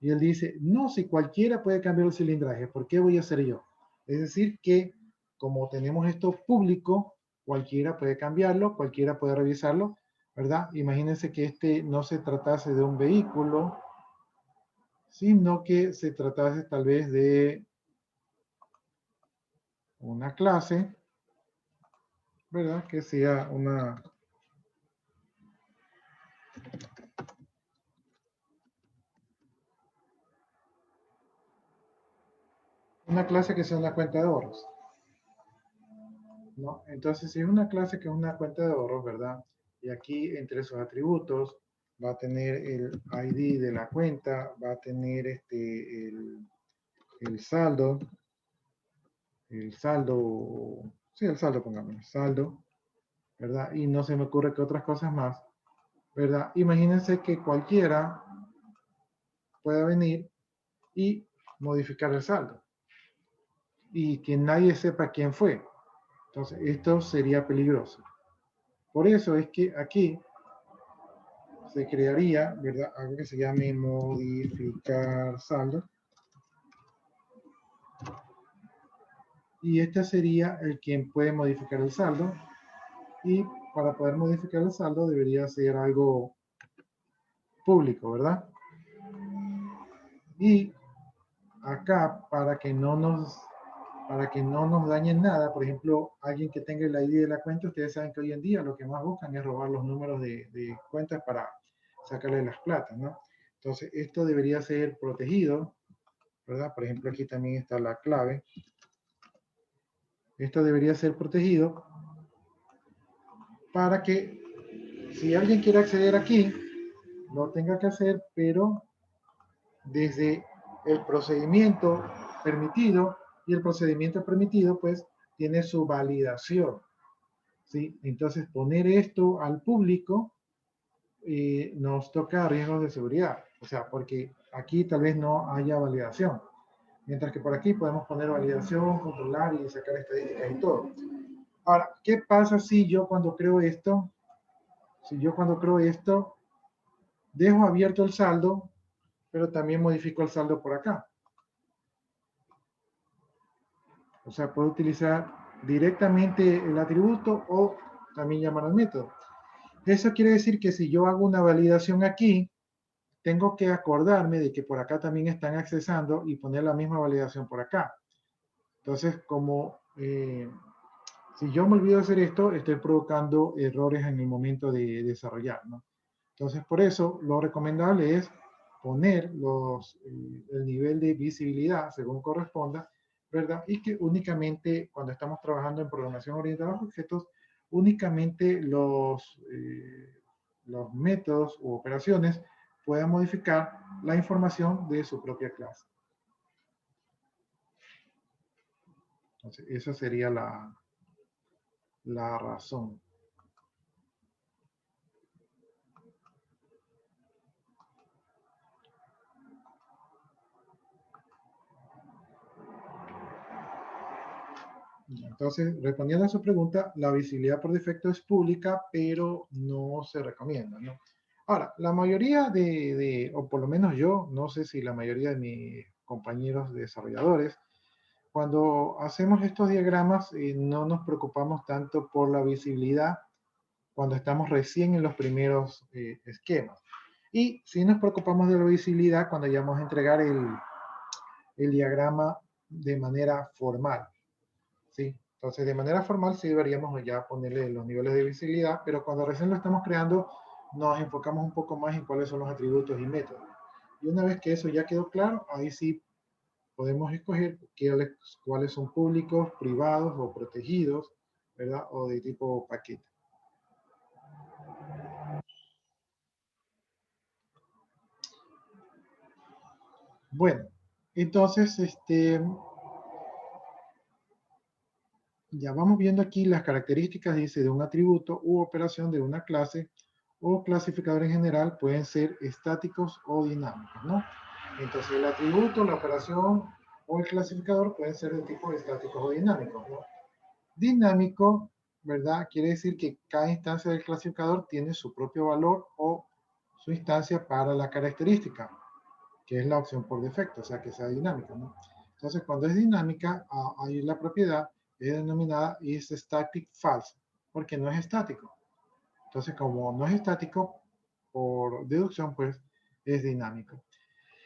Y él dice, no, si cualquiera puede cambiar el cilindraje, ¿por qué voy a ser yo? Es decir, que como tenemos esto público, cualquiera puede cambiarlo, cualquiera puede revisarlo, ¿verdad? Imagínense que este no se tratase de un vehículo, sino que se tratase tal vez de una clase, ¿verdad? Que sea una clase que sea una cuenta de ahorros, ¿no? Entonces, si es una clase que es una cuenta de ahorros, ¿verdad? Y aquí entre sus atributos va a tener el ID de la cuenta, va a tener el saldo, sí, el saldo, pongamos, saldo, ¿verdad? Y no se me ocurre que otras cosas más, ¿verdad? Imagínense que cualquiera pueda venir y modificar el saldo y que nadie sepa quién fue. Entonces, esto sería peligroso. Por eso es que aquí se crearía, ¿verdad? Algo que se llame modificar saldo. Y este sería el quien puede modificar el saldo. Y para poder modificar el saldo debería ser algo público, ¿verdad? Y acá, para que no nos dañen nada, por ejemplo, alguien que tenga el ID de la cuenta, ustedes saben que hoy en día lo que más buscan es robar los números de cuentas para sacarle las platas, ¿no? Entonces, esto debería ser protegido, ¿verdad? Por ejemplo, aquí también está la clave. Esto debería ser protegido para que si alguien quiere acceder aquí, lo tenga que hacer, pero desde el procedimiento permitido, y el procedimiento permitido pues tiene su validación, ¿sí? Entonces poner esto al público nos toca riesgos de seguridad, o sea, porque aquí tal vez no haya validación, mientras que por aquí podemos poner validación, controlar y sacar estadísticas y todo. Ahora, ¿qué pasa si yo cuando creo esto, dejo abierto el saldo, pero también modifico el saldo por acá? O sea, puedo utilizar directamente el atributo o también llamar al método. Eso quiere decir que si yo hago una validación aquí, tengo que acordarme de que por acá también están accesando y poner la misma validación por acá. Entonces, como si yo me olvido de hacer esto, estoy provocando errores en el momento de desarrollar, ¿no? Entonces, por eso, lo recomendable es poner el nivel de visibilidad según corresponda, ¿verdad? Y que únicamente cuando estamos trabajando en programación orientada a objetos, únicamente los métodos u operaciones puedan modificar la información de su propia clase. Entonces, esa sería la razón. Entonces, respondiendo a su pregunta, la visibilidad por defecto es pública, pero no se recomienda, ¿no? Ahora, la mayoría o por lo menos yo, no sé si la mayoría de mis compañeros desarrolladores, cuando hacemos estos diagramas, no nos preocupamos tanto por la visibilidad cuando estamos recién en los primeros esquemas. Y sí nos preocupamos de la visibilidad cuando ya vamos a entregar el diagrama de manera formal, ¿sí? Entonces, de manera formal sí deberíamos ya ponerle los niveles de visibilidad, pero cuando recién lo estamos creando, nos enfocamos un poco más en cuáles son los atributos y métodos. Y una vez que eso ya quedó claro, ahí sí podemos escoger cuáles son públicos, privados o protegidos, ¿verdad? O de tipo paquete. Bueno, entonces, ya vamos viendo aquí las características, dice, de un atributo u operación de una clase o clasificador en general pueden ser estáticos o dinámicos, ¿no? Entonces, el atributo, la operación o el clasificador pueden ser de tipo estáticos o dinámicos, ¿no? Dinámico, ¿verdad? Quiere decir que cada instancia del clasificador tiene su propio valor o su instancia para la característica, que es la opción por defecto, o sea, que sea dinámica, ¿no? Entonces, cuando es dinámica, ahí la propiedad es denominada isStaticFalse, porque no es estático. Entonces, como no es estático, por deducción, pues, es dinámico.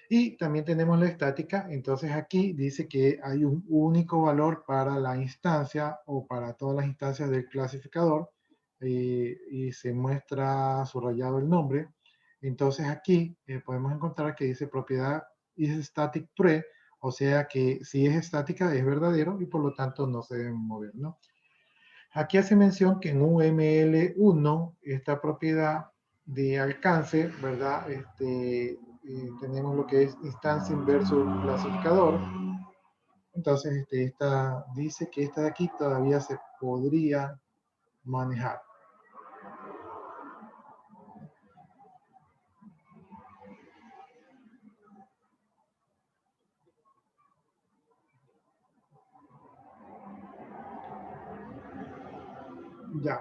Y también tenemos la estática, entonces aquí dice que hay un único valor para la instancia o para todas las instancias del clasificador y se muestra subrayado el nombre. Entonces aquí podemos encontrar que dice propiedad isStaticTrue, o sea que si es estática es verdadero y por lo tanto no se deben mover, ¿no? Aquí hace mención que en UML1 esta propiedad de alcance, ¿verdad? Tenemos lo que es instancia versus clasificador. Entonces, esta dice que esta de aquí todavía se podría manejar. Ya,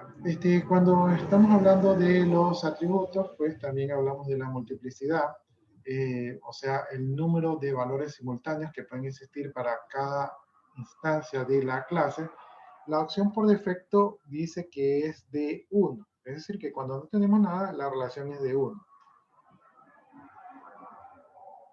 cuando estamos hablando de los atributos, pues también hablamos de la multiplicidad, o sea, el número de valores simultáneos que pueden existir para cada instancia de la clase. La opción por defecto dice que es de 1, es decir, que cuando no tenemos nada, la relación es de 1.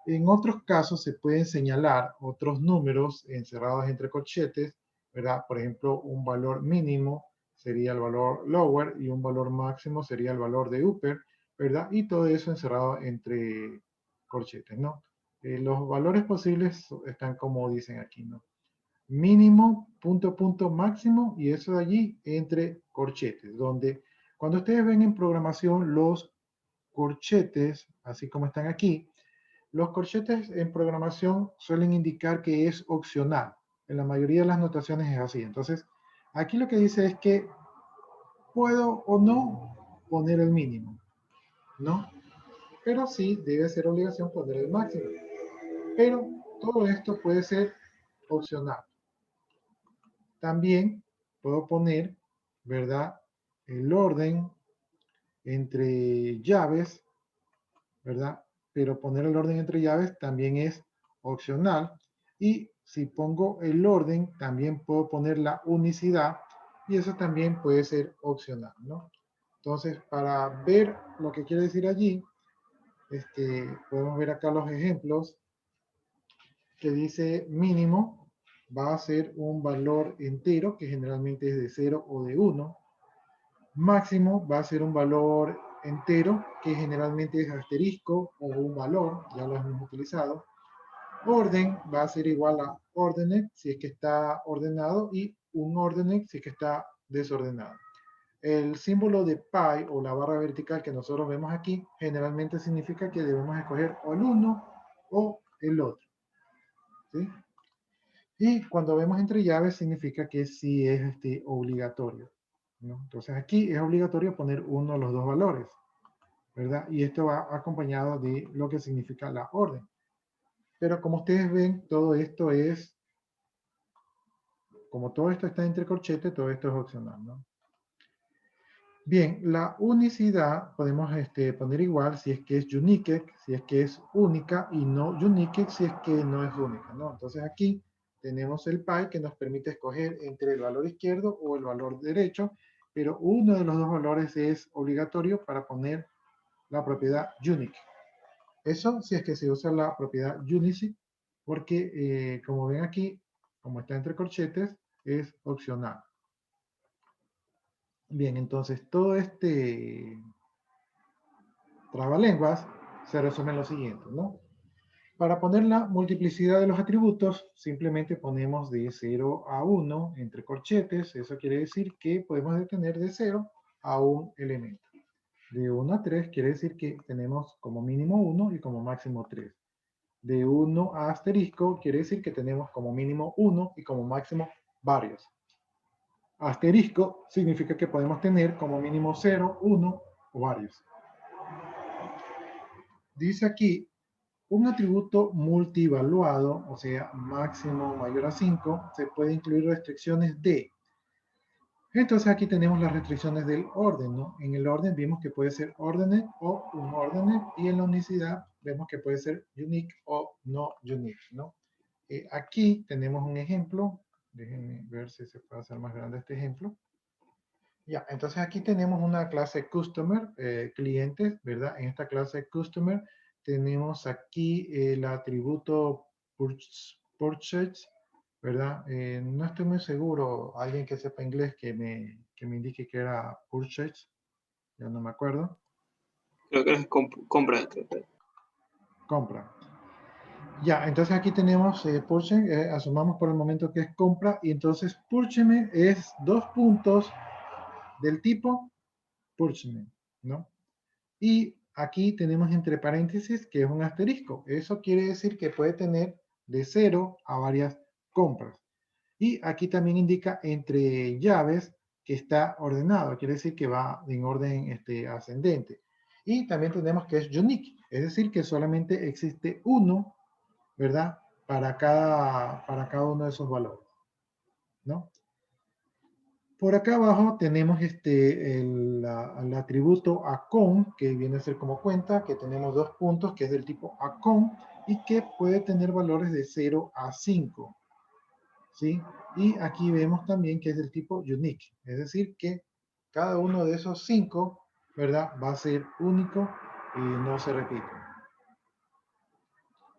En otros casos se pueden señalar otros números encerrados entre corchetes, ¿verdad? Por ejemplo, un valor mínimo sería el valor lower y un valor máximo sería el valor de upper, ¿verdad? Y todo eso encerrado entre corchetes, ¿no? Los valores posibles están como dicen aquí, ¿no? Mínimo, punto, punto, máximo, y eso de allí entre corchetes, donde cuando ustedes ven en programación los corchetes, así como están aquí, los corchetes en programación suelen indicar que es opcional. En la mayoría de las notaciones es así. Entonces, aquí lo que dice es que puedo o no poner el mínimo, ¿no? Pero sí debe ser obligación poner el máximo. Pero todo esto puede ser opcional. También puedo poner, ¿verdad? El orden entre llaves, ¿verdad? Pero poner el orden entre llaves también es opcional. Y si pongo el orden, también puedo poner la unicidad y eso también puede ser opcional, ¿no? Entonces, para ver lo que quiere decir allí, podemos ver acá los ejemplos que dice mínimo va a ser un valor entero que generalmente es de 0 o de 1. Máximo va a ser un valor entero que generalmente es asterisco o un valor, ya lo hemos utilizado. Orden va a ser igual a ordenet si es que está ordenado y un ordenet si es que está desordenado. El símbolo de pi o la barra vertical que nosotros vemos aquí generalmente significa que debemos escoger o el uno o el otro, ¿sí? Y cuando vemos entre llaves significa que sí es obligatorio, ¿no? Entonces aquí es obligatorio poner uno de los dos valores, ¿verdad? Y esto va acompañado de lo que significa la orden. Pero como ustedes ven, todo esto es como todo esto está entre corchetes, todo esto es opcional, ¿no? Bien, la unicidad podemos poner igual si es que es unique, si es que es única, y no unique si es que no es única, ¿no? Entonces aquí tenemos el pi que nos permite escoger entre el valor izquierdo o el valor derecho, pero uno de los dos valores es obligatorio para poner la propiedad unique. Eso si es que se usa la propiedad unicy, porque como ven aquí, como está entre corchetes, es opcional. Bien, entonces todo este trabalenguas se resume en lo siguiente, ¿no? Para poner la multiplicidad de los atributos, simplemente ponemos de 0 a 1 entre corchetes. Eso quiere decir que podemos detener de 0 a un elemento. De 1 a 3 quiere decir que tenemos como mínimo 1 y como máximo 3. De 1 a asterisco quiere decir que tenemos como mínimo 1 y como máximo varios. Asterisco significa que podemos tener como mínimo 0, 1 o varios. Dice aquí, un atributo multivaluado, o sea, máximo mayor a 5, se puede incluir restricciones de. Entonces aquí tenemos las restricciones del orden, ¿no? En el orden vimos que puede ser ordened o unordened, y en la unicidad vemos que puede ser unique o no unique, ¿no? Aquí tenemos un ejemplo. Déjenme ver si se puede hacer más grande este ejemplo. Ya, entonces aquí tenemos una clase customer, clientes, ¿verdad? En esta clase customer tenemos aquí el atributo purchase, ¿verdad? No estoy muy seguro, alguien que sepa inglés que me indique que era purchase, ya no me acuerdo. Creo que es compra. Compra. Ya, entonces aquí tenemos purchase, asumamos por el momento que es compra, y entonces purchase es 2 puntos del tipo purchase, ¿no? Y aquí tenemos entre paréntesis que es un asterisco. Eso quiere decir que puede tener de 0 a varias compras. Y aquí también indica entre llaves que está ordenado. Quiere decir que va en orden ascendente. Y también tenemos que es unique. Es decir, que solamente existe uno, ¿verdad? Para cada uno de esos valores, ¿no? Por acá abajo tenemos el atributo acon, que viene a ser como cuenta, que tenemos 2 puntos, que es del tipo acon, y que puede tener valores de 0 a 5. ¿Sí? Y aquí vemos también que es del tipo unique, es decir, que cada uno de esos 5, ¿verdad? Va a ser único y no se repite.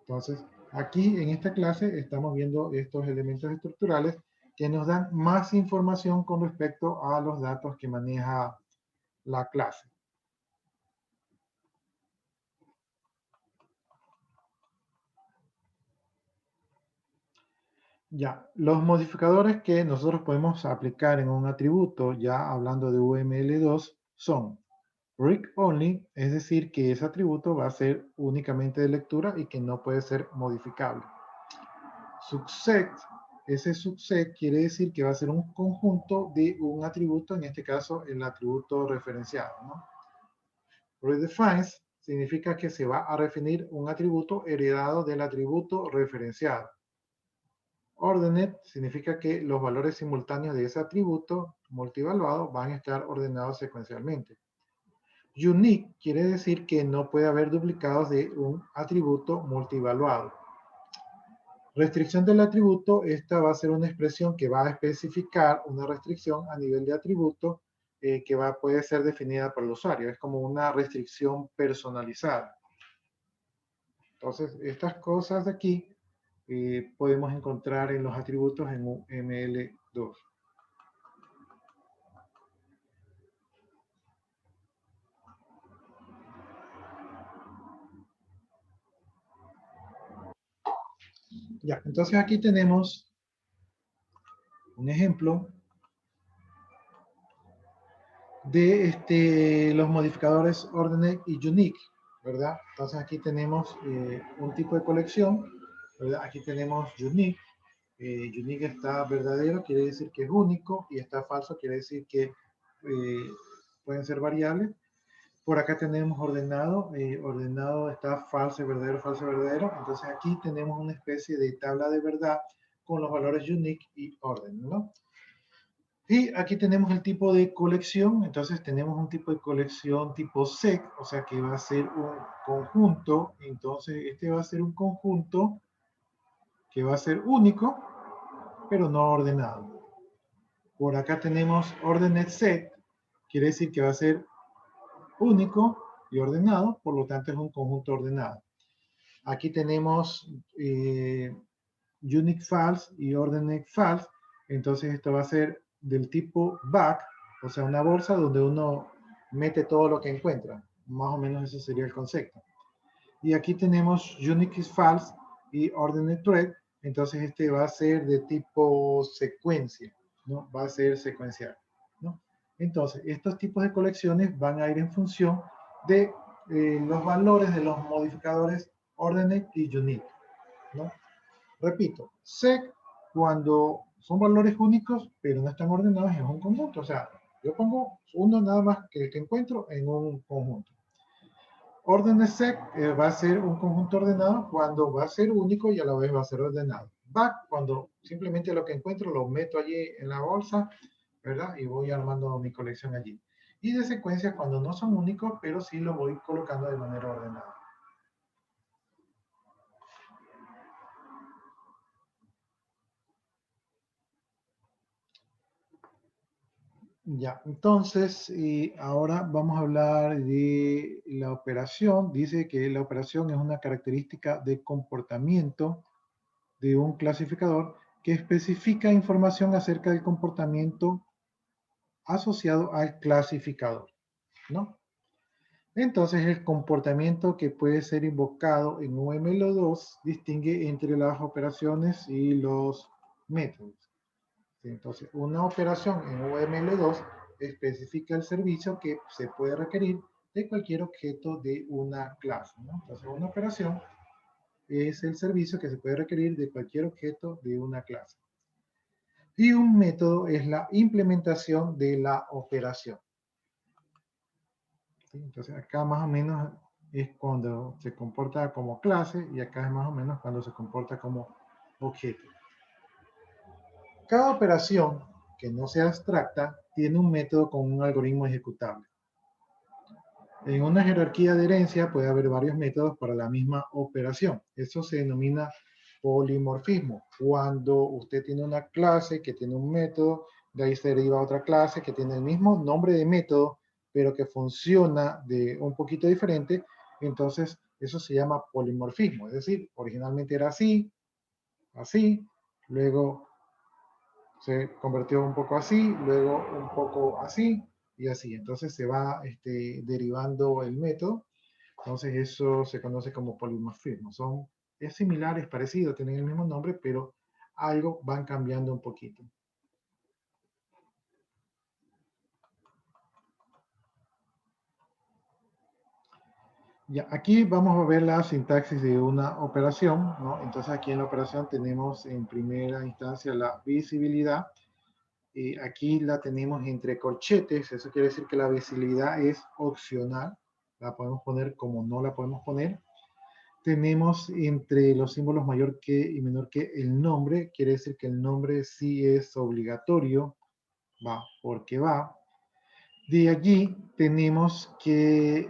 Entonces, aquí en esta clase estamos viendo estos elementos estructurales que nos dan más información con respecto a los datos que maneja la clase. Ya, los modificadores que nosotros podemos aplicar en un atributo, ya hablando de UML2, son read only, es decir, que ese atributo va a ser únicamente de lectura y que no puede ser modificable. Subset, ese subset quiere decir que va a ser un conjunto de un atributo, en este caso el atributo referenciado, ¿no? Redefines significa que se va a definir un atributo heredado del atributo referenciado. Ordered significa que los valores simultáneos de ese atributo multivaluado van a estar ordenados secuencialmente. Unique quiere decir que no puede haber duplicados de un atributo multivaluado. Restricción del atributo, esta va a ser una expresión que va a especificar una restricción a nivel de atributo que puede ser definida por el usuario. Es como una restricción personalizada. Entonces, estas cosas de aquí podemos encontrar en los atributos en UML2. Ya, entonces aquí tenemos un ejemplo de los modificadores ordered y unique, ¿verdad? Entonces aquí tenemos un tipo de colección, ¿verdad? Aquí tenemos unique. Unique está verdadero, quiere decir que es único, y está falso, quiere decir que pueden ser variables. Por acá tenemos ordenado, ordenado está falso, verdadero, entonces aquí tenemos una especie de tabla de verdad con los valores unique y orden, ¿no? Y aquí tenemos el tipo de colección. Entonces tenemos un tipo de colección tipo sec, o sea que va a ser un conjunto. Entonces este va a ser un conjunto que va a ser único, pero no ordenado. Por acá tenemos ordered set, quiere decir que va a ser único y ordenado, por lo tanto es un conjunto ordenado. Aquí tenemos unique false y ordered false, entonces esto va a ser del tipo bag, o sea, una bolsa donde uno mete todo lo que encuentra. Más o menos ese sería el concepto. Y aquí tenemos unique is false y ordered thread, entonces este va a ser de tipo secuencia, ¿no? Va a ser secuencial, ¿no? Entonces, estos tipos de colecciones van a ir en función de los valores de los modificadores ordered y unique, ¿no? Repito, sec cuando son valores únicos, pero no están ordenados en un conjunto. O sea, yo pongo uno nada más que el que encuentro en un conjunto. Orden de sec va a ser un conjunto ordenado cuando va a ser único y a la vez va a ser ordenado. Back, cuando simplemente lo que encuentro lo meto allí en la bolsa, ¿verdad? Y voy armando mi colección allí. Y de secuencia cuando no son únicos, pero sí lo voy colocando de manera ordenada. Ya, entonces, y ahora vamos a hablar de la operación. Dice que la operación es una característica de comportamiento de un clasificador que especifica información acerca del comportamiento asociado al clasificador, ¿no? Entonces, el comportamiento que puede ser invocado en UML2 distingue entre las operaciones y los métodos. Entonces, una operación en UML2 especifica el servicio que se puede requerir de cualquier objeto de una clase, ¿no? Entonces, una operación es el servicio que se puede requerir de cualquier objeto de una clase. Y un método es la implementación de la operación. ¿Sí? Entonces, acá más o menos es cuando se comporta como clase y acá es más o menos cuando se comporta como objeto. Cada operación que no sea abstracta tiene un método con un algoritmo ejecutable. En una jerarquía de herencia puede haber varios métodos para la misma operación. Eso se denomina polimorfismo. Cuando usted tiene una clase que tiene un método, de ahí se deriva otra clase que tiene el mismo nombre de método, pero que funciona de un poquito diferente, entonces eso se llama polimorfismo. Es decir, originalmente era así, así, luego se convirtió un poco así, luego un poco así y así. Entonces se va derivando el método. Entonces eso se conoce como polimorfismo. Es similar, es parecido, tienen el mismo nombre, pero algo van cambiando un poquito. Ya, aquí vamos a ver la sintaxis de una operación, ¿no? Entonces aquí en la operación tenemos en primera instancia la visibilidad. Aquí la tenemos entre corchetes, eso quiere decir que la visibilidad es opcional, la podemos poner como no la podemos poner. Tenemos entre los símbolos mayor que y menor que el nombre, quiere decir que el nombre sí es obligatorio, va porque va. De allí tenemos que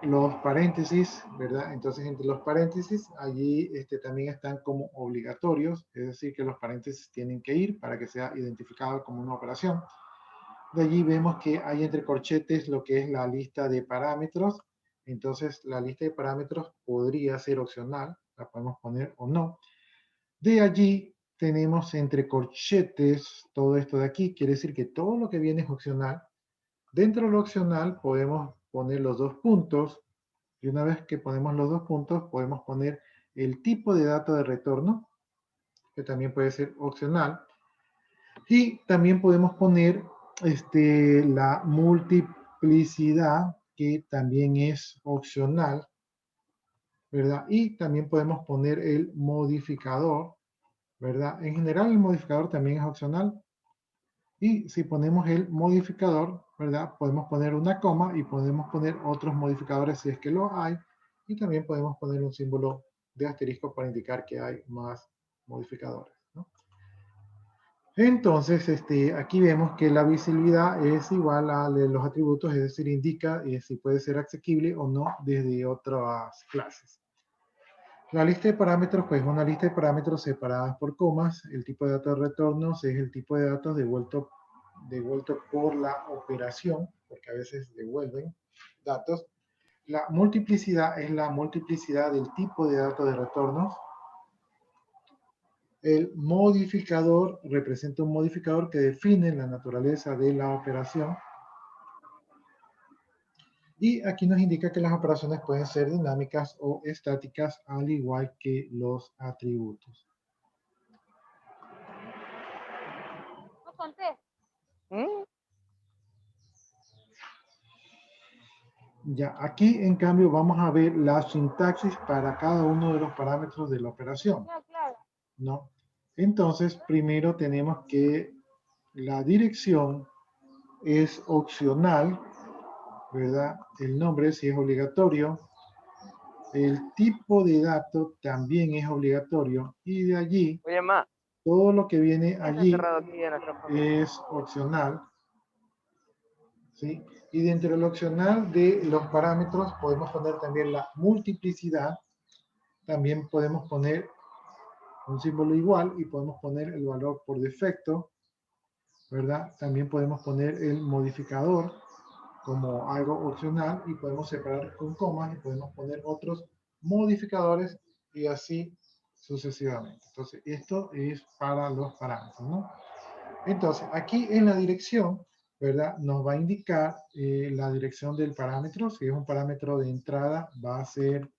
los paréntesis, ¿verdad? Entonces entre los paréntesis, allí también están como obligatorios, es decir, que los paréntesis tienen que ir para que sea identificado como una operación. De allí vemos que hay entre corchetes lo que es la lista de parámetros. Entonces la lista de parámetros podría ser opcional, la podemos poner o no. De allí tenemos entre corchetes todo esto de aquí, quiere decir que todo lo que viene es opcional. Dentro de lo opcional podemos poner los dos puntos y una vez que ponemos los dos puntos podemos poner el tipo de dato de retorno, que también puede ser opcional. Y también podemos poner la multiplicidad, que también es opcional, ¿verdad? Y también podemos poner el modificador, ¿verdad? En general el modificador también es opcional. Y si ponemos el modificador, ¿verdad? Podemos poner una coma y podemos poner otros modificadores si es que lo hay. Y también podemos poner un símbolo de asterisco para indicar que hay más modificadores, ¿no? Entonces, aquí vemos que la visibilidad es igual a la de los atributos, es decir, indica si puede ser asequible o no desde otras clases. La lista de parámetros, pues una lista de parámetros separadas por comas. El tipo de datos de retornos es el tipo de datos devuelto por la operación, porque a veces devuelven datos. La multiplicidad es la multiplicidad del tipo de datos de retornos. El modificador representa un modificador que define la naturaleza de la operación. Y aquí nos indica que las operaciones pueden ser dinámicas o estáticas, al igual que los atributos. No conté. Ya, aquí en cambio vamos a ver la sintaxis para cada uno de los parámetros de la operación, Ya, claro. ¿no? Entonces, primero tenemos que la dirección es opcional, ¿verdad? El nombre sí es obligatorio. El tipo de dato también es obligatorio. Y de allí, Oye, ma, todo lo que viene ¿quién está allí encerrado aquí en nuestra familia? es opcional, ¿sí? Y dentro del opcional de los parámetros podemos poner también la multiplicidad. También podemos poner un símbolo igual y podemos poner el valor por defecto, ¿verdad? También podemos poner el modificador como algo opcional y podemos separar con comas y podemos poner otros modificadores y así sucesivamente. Entonces, esto es para los parámetros, ¿no? Entonces, aquí en la dirección, ¿verdad? Nos va a indicar la dirección del parámetro. Si es un parámetro de entrada, va a ser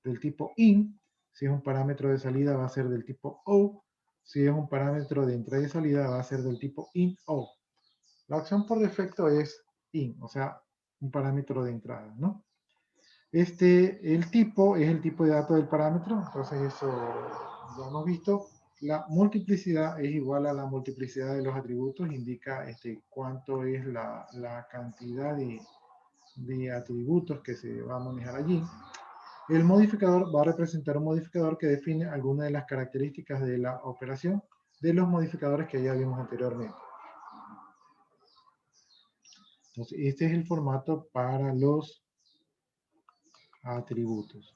del tipo in. Si es un parámetro de salida, va a ser del tipo out. Si es un parámetro de entrada y salida, va a ser del tipo in out. La opción por defecto es in, o sea, un parámetro de entrada, ¿no? El tipo es el tipo de datos del parámetro, entonces eso ya hemos visto. La multiplicidad es igual a la multiplicidad de los atributos, indica cuánto es la cantidad de atributos que se va a manejar allí. El modificador va a representar un modificador que define algunas de las características de la operación de los modificadores que ya vimos anteriormente. Entonces, este es el formato para los atributos.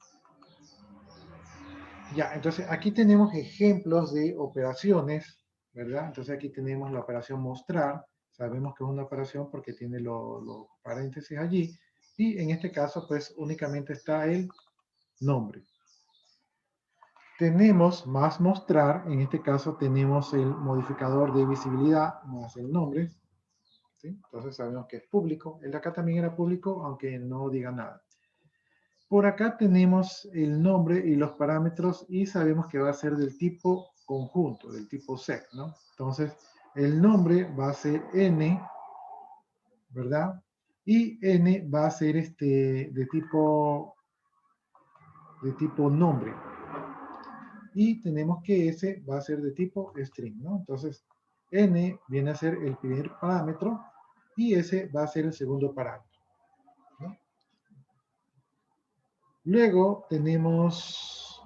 Ya, entonces aquí tenemos ejemplos de operaciones, ¿verdad? Entonces aquí tenemos la operación mostrar. Sabemos que es una operación porque tiene los paréntesis allí. Y en este caso, pues únicamente está el nombre. Tenemos más mostrar, en este caso tenemos el modificador de visibilidad más el nombre, ¿sí? Entonces sabemos que es público. El de acá también era público, aunque no diga nada. Por acá tenemos el nombre y los parámetros y sabemos que va a ser del tipo conjunto, del tipo sec, ¿no? Entonces el nombre va a ser n, ¿verdad? Y n va a ser de tipo nombre. Y tenemos que S va a ser de tipo string, ¿no? Entonces, N viene a ser el primer parámetro y S va a ser el segundo parámetro, ¿no? Luego tenemos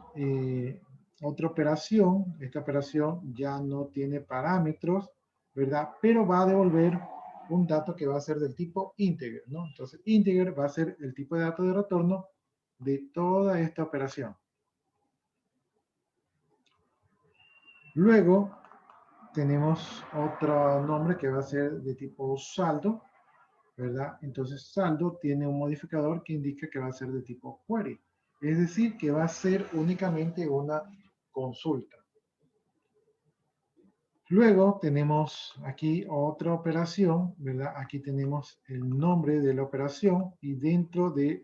otra operación. Esta operación ya no tiene parámetros, ¿verdad? Pero va a devolver un dato que va a ser del tipo integer, ¿no? Entonces, integer va a ser el tipo de dato de retorno de toda esta operación. Luego tenemos otro nombre que va a ser de tipo saldo, ¿verdad? Entonces saldo tiene un modificador que indica que va a ser de tipo query. Es decir, que va a ser únicamente una consulta. Luego tenemos aquí otra operación, ¿verdad? Aquí tenemos el nombre de la operación y dentro de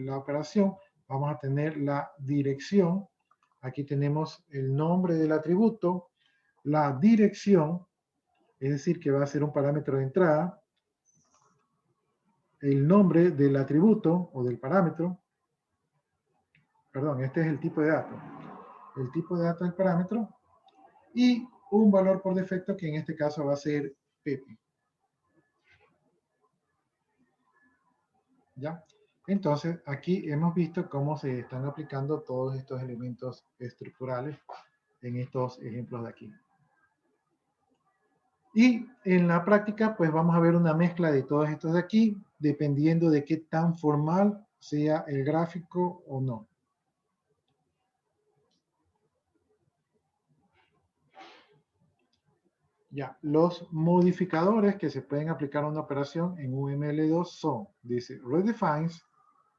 la operación vamos a tener la dirección. Aquí tenemos el nombre del atributo, la dirección, es decir, que va a ser un parámetro de entrada, el nombre del atributo o del parámetro, perdón, este es el tipo de dato, el tipo de dato del parámetro y un valor por defecto que en este caso va a ser Pepe. ¿Ya? Entonces, aquí hemos visto cómo se están aplicando todos estos elementos estructurales en estos ejemplos de aquí. Y en la práctica, pues vamos a ver una mezcla de todos estos de aquí, dependiendo de qué tan formal sea el gráfico o no. Ya, los modificadores que se pueden aplicar a una operación en UML2 son, dice, redefines,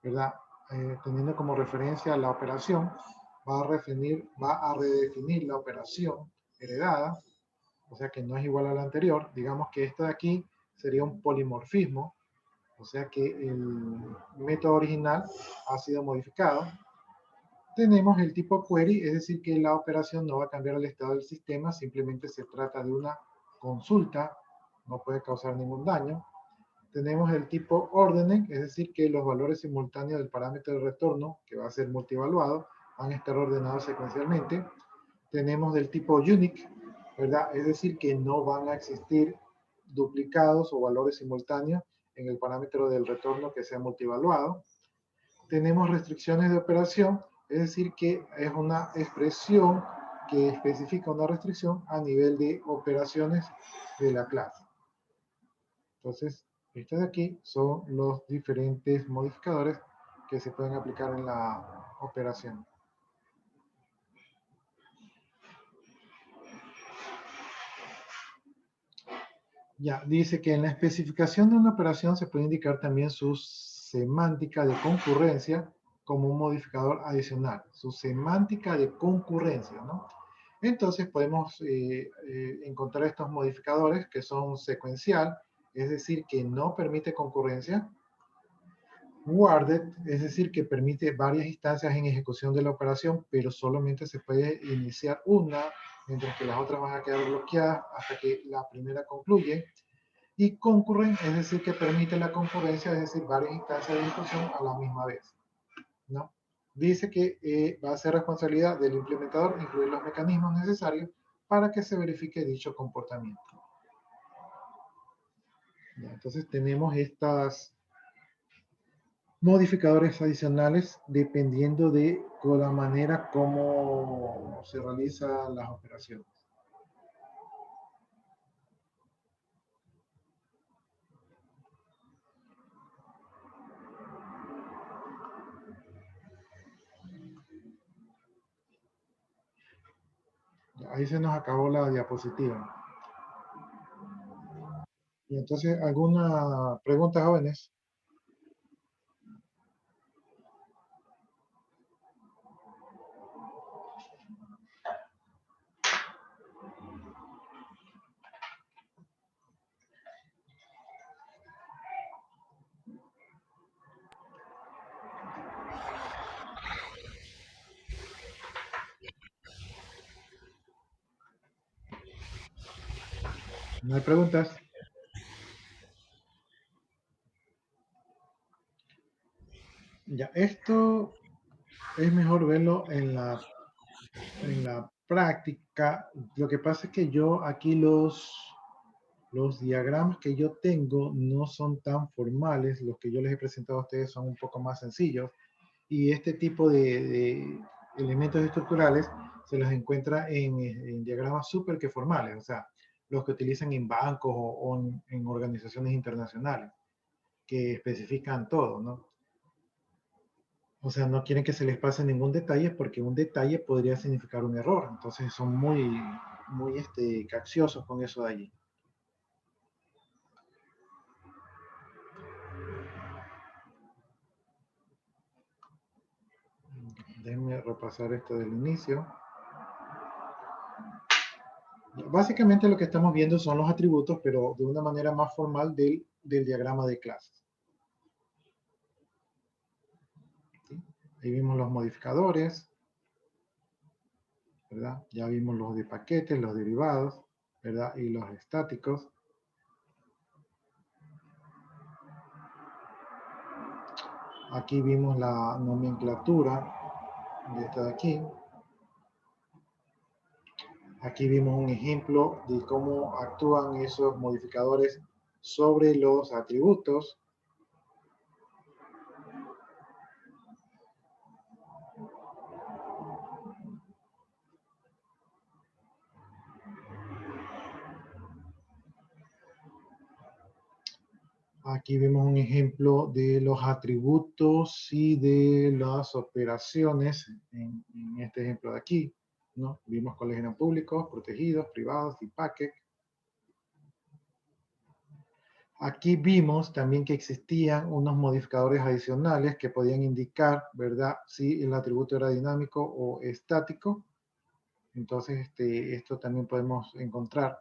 ¿verdad? Teniendo como referencia la operación, va a redefinir la operación heredada, o sea que no es igual a la anterior. Digamos que esta de aquí sería un polimorfismo, o sea que el método original ha sido modificado. Tenemos el tipo query, es decir que la operación no va a cambiar el estado del sistema, simplemente se trata de una consulta, no puede causar ningún daño. Tenemos el tipo ordering, es decir que los valores simultáneos del parámetro de retorno, que va a ser multievaluado, van a estar ordenados secuencialmente. Tenemos del tipo unique, ¿verdad? Es decir que no van a existir duplicados o valores simultáneos en el parámetro del retorno que sea multievaluado. Tenemos restricciones de operación, es decir que es una expresión que especifica una restricción a nivel de operaciones de la clase. Entonces, estos de aquí son los diferentes modificadores que se pueden aplicar en la operación. Ya, dice que en la especificación de una operación se puede indicar también su semántica de concurrencia como un modificador adicional. Su semántica de concurrencia, ¿no? Entonces podemos encontrar estos modificadores que son secuencial, es decir, que no permite concurrencia. Guarded, es decir, que permite varias instancias en ejecución de la operación, pero solamente se puede iniciar una, mientras que las otras van a quedar bloqueadas hasta que la primera concluye. Y concurrent, es decir, que permite la concurrencia, es decir, varias instancias de ejecución a la misma vez, ¿no? Dice que va a ser responsabilidad del implementador incluir los mecanismos necesarios para que se verifique dicho comportamiento. Ya, entonces tenemos estas modificadores adicionales dependiendo de la manera como se realizan las operaciones. Ahí se nos acabó la diapositiva. Y entonces, ¿alguna pregunta, jóvenes? ¿No hay preguntas? Ya, esto es mejor verlo en la práctica. Lo que pasa es que yo aquí los diagramas que yo tengo no son tan formales. Los que yo les he presentado a ustedes son un poco más sencillos. Y este tipo de elementos estructurales se los encuentra en diagramas súper que formales, o sea, los que utilizan en bancos o en organizaciones internacionales, que especifican todo, ¿no? O sea, no quieren que se les pase ningún detalle porque un detalle podría significar un error. Entonces son muy capciosos con eso de allí. Déjenme repasar esto del inicio. Básicamente lo que estamos viendo son los atributos, pero de una manera más formal del diagrama de clases. ¿Sí? Ahí vimos los modificadores, ¿verdad? Ya vimos los de paquetes, los derivados, ¿verdad? Y los estáticos. Aquí vimos la nomenclatura de esta de aquí. Aquí vimos un ejemplo de cómo actúan esos modificadores sobre los atributos. Aquí vemos un ejemplo de los atributos y de las operaciones en este ejemplo de aquí, ¿no? Vimos cuáles eran públicos, protegidos, privados y packet. Aquí vimos también que existían unos modificadores adicionales que podían indicar, ¿verdad?, si el atributo era dinámico o estático. Entonces, esto también podemos encontrar.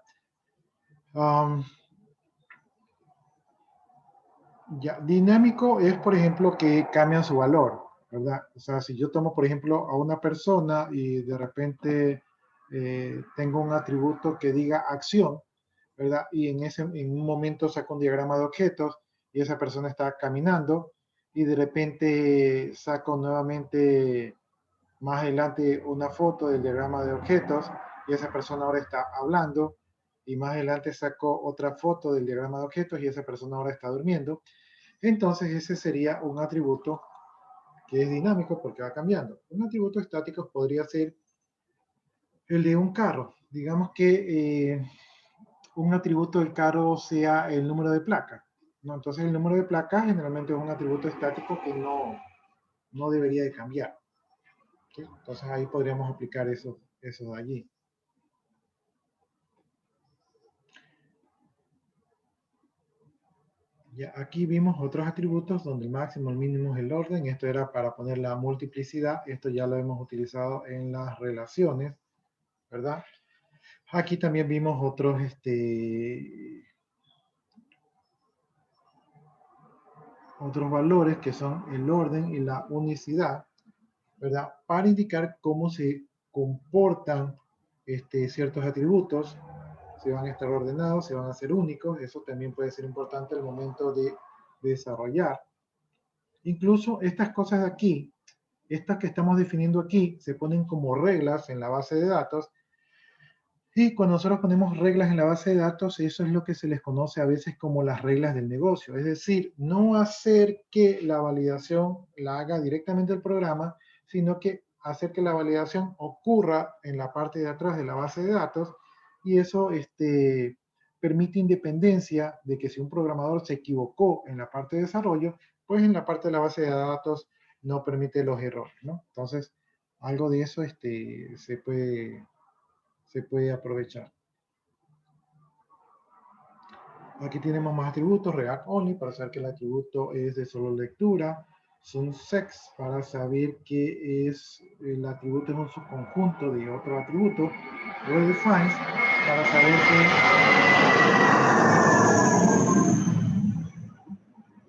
Ya, dinámico es, por ejemplo, que cambian su valor, ¿verdad? O sea, si yo tomo, por ejemplo, a una persona y de repente tengo un atributo que diga acción, ¿verdad? Y en un momento saco un diagrama de objetos y esa persona está caminando y de repente saco nuevamente más adelante una foto del diagrama de objetos y esa persona ahora está hablando y más adelante saco otra foto del diagrama de objetos y esa persona ahora está durmiendo. Entonces ese sería un atributo que es dinámico porque va cambiando. Un atributo estático podría ser el de un carro. Digamos que un atributo del carro sea el número de placa, ¿no? Entonces el número de placa generalmente es un atributo estático que no debería de cambiar, ¿sí? Entonces ahí podríamos aplicar eso de allí. Ya, aquí vimos otros atributos donde el máximo, el mínimo es el orden. Esto era para poner la multiplicidad. Esto ya lo hemos utilizado en las relaciones, ¿verdad? Aquí también vimos otros, otros valores que son el orden y la unicidad, ¿verdad? Para indicar cómo se comportan ciertos atributos, si van a estar ordenados, si van a ser únicos. Eso también puede ser importante al momento de desarrollar. Incluso estas cosas de aquí, estas que estamos definiendo aquí, se ponen como reglas en la base de datos. Y cuando nosotros ponemos reglas en la base de datos, eso es lo que se les conoce a veces como las reglas del negocio. Es decir, no hacer que la validación la haga directamente el programa, sino que hacer que la validación ocurra en la parte de atrás de la base de datos. Y eso permite independencia de que si un programador se equivocó en la parte de desarrollo, pues en la parte de la base de datos no permite los errores, ¿no? Entonces, algo de eso se puede aprovechar. Aquí tenemos más atributos, React Only para saber que el atributo es de solo lectura, SunSex para saber que el atributo es un subconjunto de otro atributo, Redefines para saber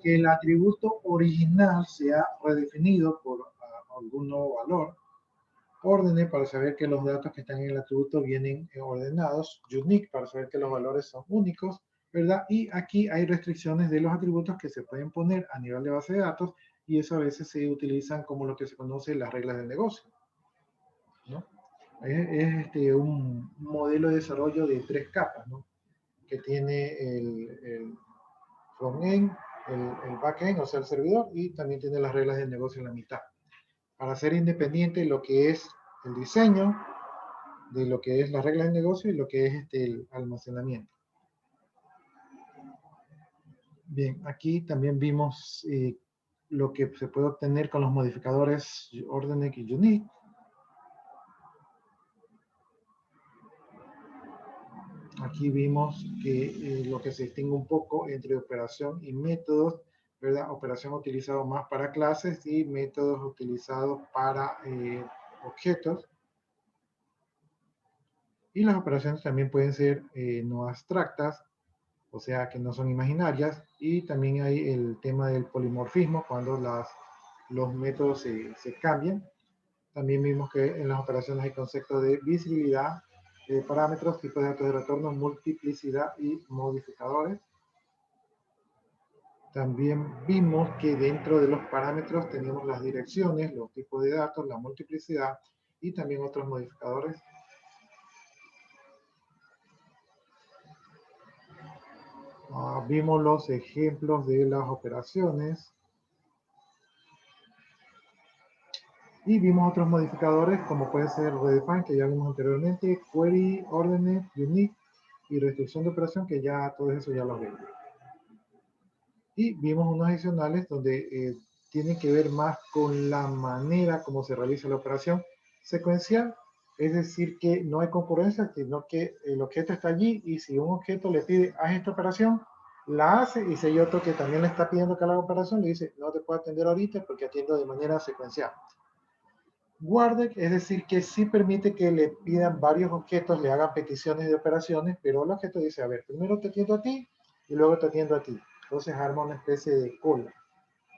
que el atributo original se ha redefinido por algún nuevo valor, Ordenes para saber que los datos que están en el atributo vienen ordenados, Unique para saber que los valores son únicos, ¿verdad? Y aquí hay restricciones de los atributos que se pueden poner a nivel de base de datos y eso a veces se utilizan como lo que se conoce las reglas del negocio, ¿no? Es un modelo de desarrollo de 3 capas, ¿no? Que tiene el front-end, el back-end, o sea, el servidor, y también tiene las reglas del negocio en la mitad. Para ser independiente lo que es el diseño, de lo que es la regla del negocio y lo que es el almacenamiento. Bien, aquí también vimos lo que se puede obtener con los modificadores Ordenek y Unique. Aquí vimos que lo que se distingue un poco entre operación y métodos, ¿verdad? Operación utilizado más para clases y métodos utilizados para objetos. Y las operaciones también pueden ser no abstractas, o sea que no son imaginarias, y también hay el tema del polimorfismo cuando los métodos se cambian. También vimos que en las operaciones hay conceptos de visibilidad, parámetros, tipos de datos de retorno, multiplicidad y modificadores. También vimos que dentro de los parámetros tenemos las direcciones, los tipos de datos, la multiplicidad y también otros modificadores. Vimos los ejemplos de las operaciones y vimos otros modificadores como puede ser redefine, que ya vimos anteriormente, query, ordenes, unique y restricción de operación, que ya todo eso ya lo vimos. Y vimos unos adicionales donde tienen que ver más con la manera como se realiza la operación secuencial, es decir, que no hay concurrencia, sino que el objeto está allí y si un objeto le pide, haz esta operación, la hace, y si hay otro que también le está pidiendo que haga la operación, le dice, no te puedo atender ahorita porque atiendo de manera secuencial. Guarded, es decir, que sí permite que le pidan varios objetos, le hagan peticiones de operaciones, pero el objeto dice, a ver, primero te atiendo a ti y luego te atiendo a ti. Entonces arma una especie de cola.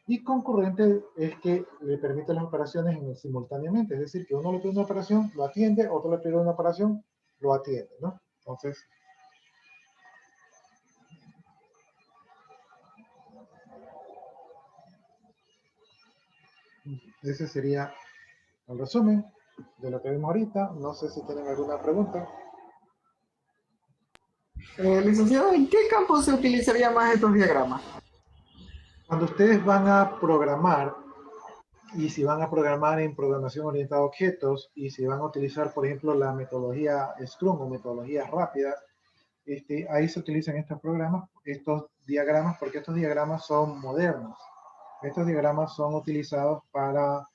Y concurrente es que le permite las operaciones simultáneamente, es decir, que uno le pide una operación, lo atiende, otro le pide una operación, lo atiende, ¿no? Entonces, ese sería el resumen de lo que vimos ahorita. No sé si tienen alguna pregunta. Licenciado, ¿en qué campo se utilizaría más estos diagramas? Cuando ustedes van a programar, y si van a programar en programación orientada a objetos, y si van a utilizar, por ejemplo, la metodología Scrum o metodologías rápidas, ahí se utilizan estos programas, estos diagramas, porque estos diagramas son modernos. Estos diagramas son utilizados para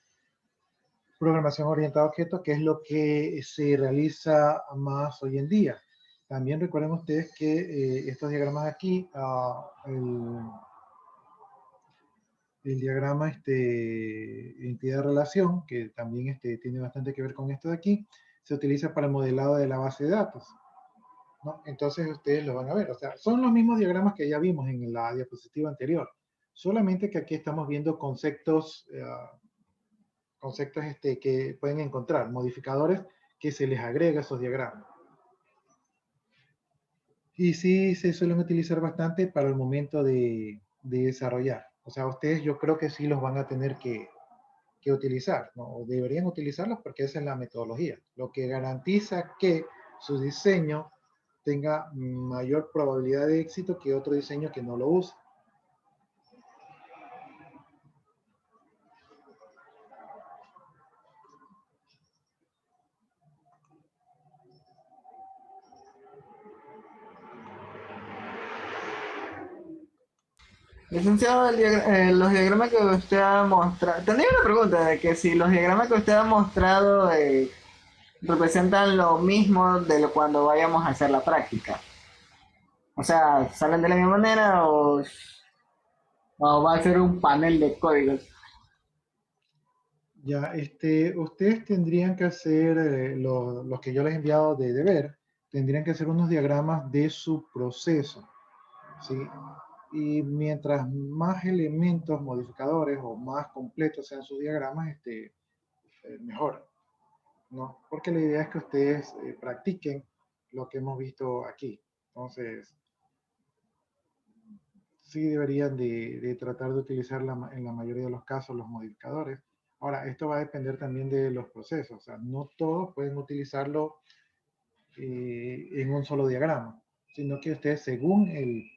programación orientada a objetos, que es lo que se realiza más hoy en día. También recuerden ustedes que estos diagramas aquí, el diagrama entidad-relación, que también tiene bastante que ver con esto de aquí, se utiliza para el modelado de la base de datos, ¿no? Entonces ustedes lo van a ver, o sea, son los mismos diagramas que ya vimos en la diapositiva anterior, solamente que aquí estamos viendo conceptos, que pueden encontrar, modificadores que se les agrega a esos diagramas. Y sí se suelen utilizar bastante para el momento de desarrollar. O sea, ustedes yo creo que sí los van a tener que utilizar, ¿no? O deberían utilizarlos porque esa es la metodología. Lo que garantiza que su diseño tenga mayor probabilidad de éxito que otro diseño que no lo use. Licenciado, los diagramas que usted ha mostrado, tendría una pregunta de que si los diagramas que usted ha mostrado representan lo mismo de lo cuando vayamos a hacer la práctica. O sea, ¿salen de la misma manera o va a ser un panel de códigos? Ya, ustedes tendrían que hacer, los que yo les he enviado de deber, tendrían que hacer unos diagramas de su proceso, ¿sí? Y mientras más elementos modificadores o más completos sean sus diagramas, mejor, ¿no? Porque la idea es que ustedes practiquen lo que hemos visto aquí. Entonces, sí deberían de tratar de utilizar en la mayoría de los casos los modificadores. Ahora, esto va a depender también de los procesos. O sea, no todos pueden utilizarlo en un solo diagrama, sino que ustedes, según el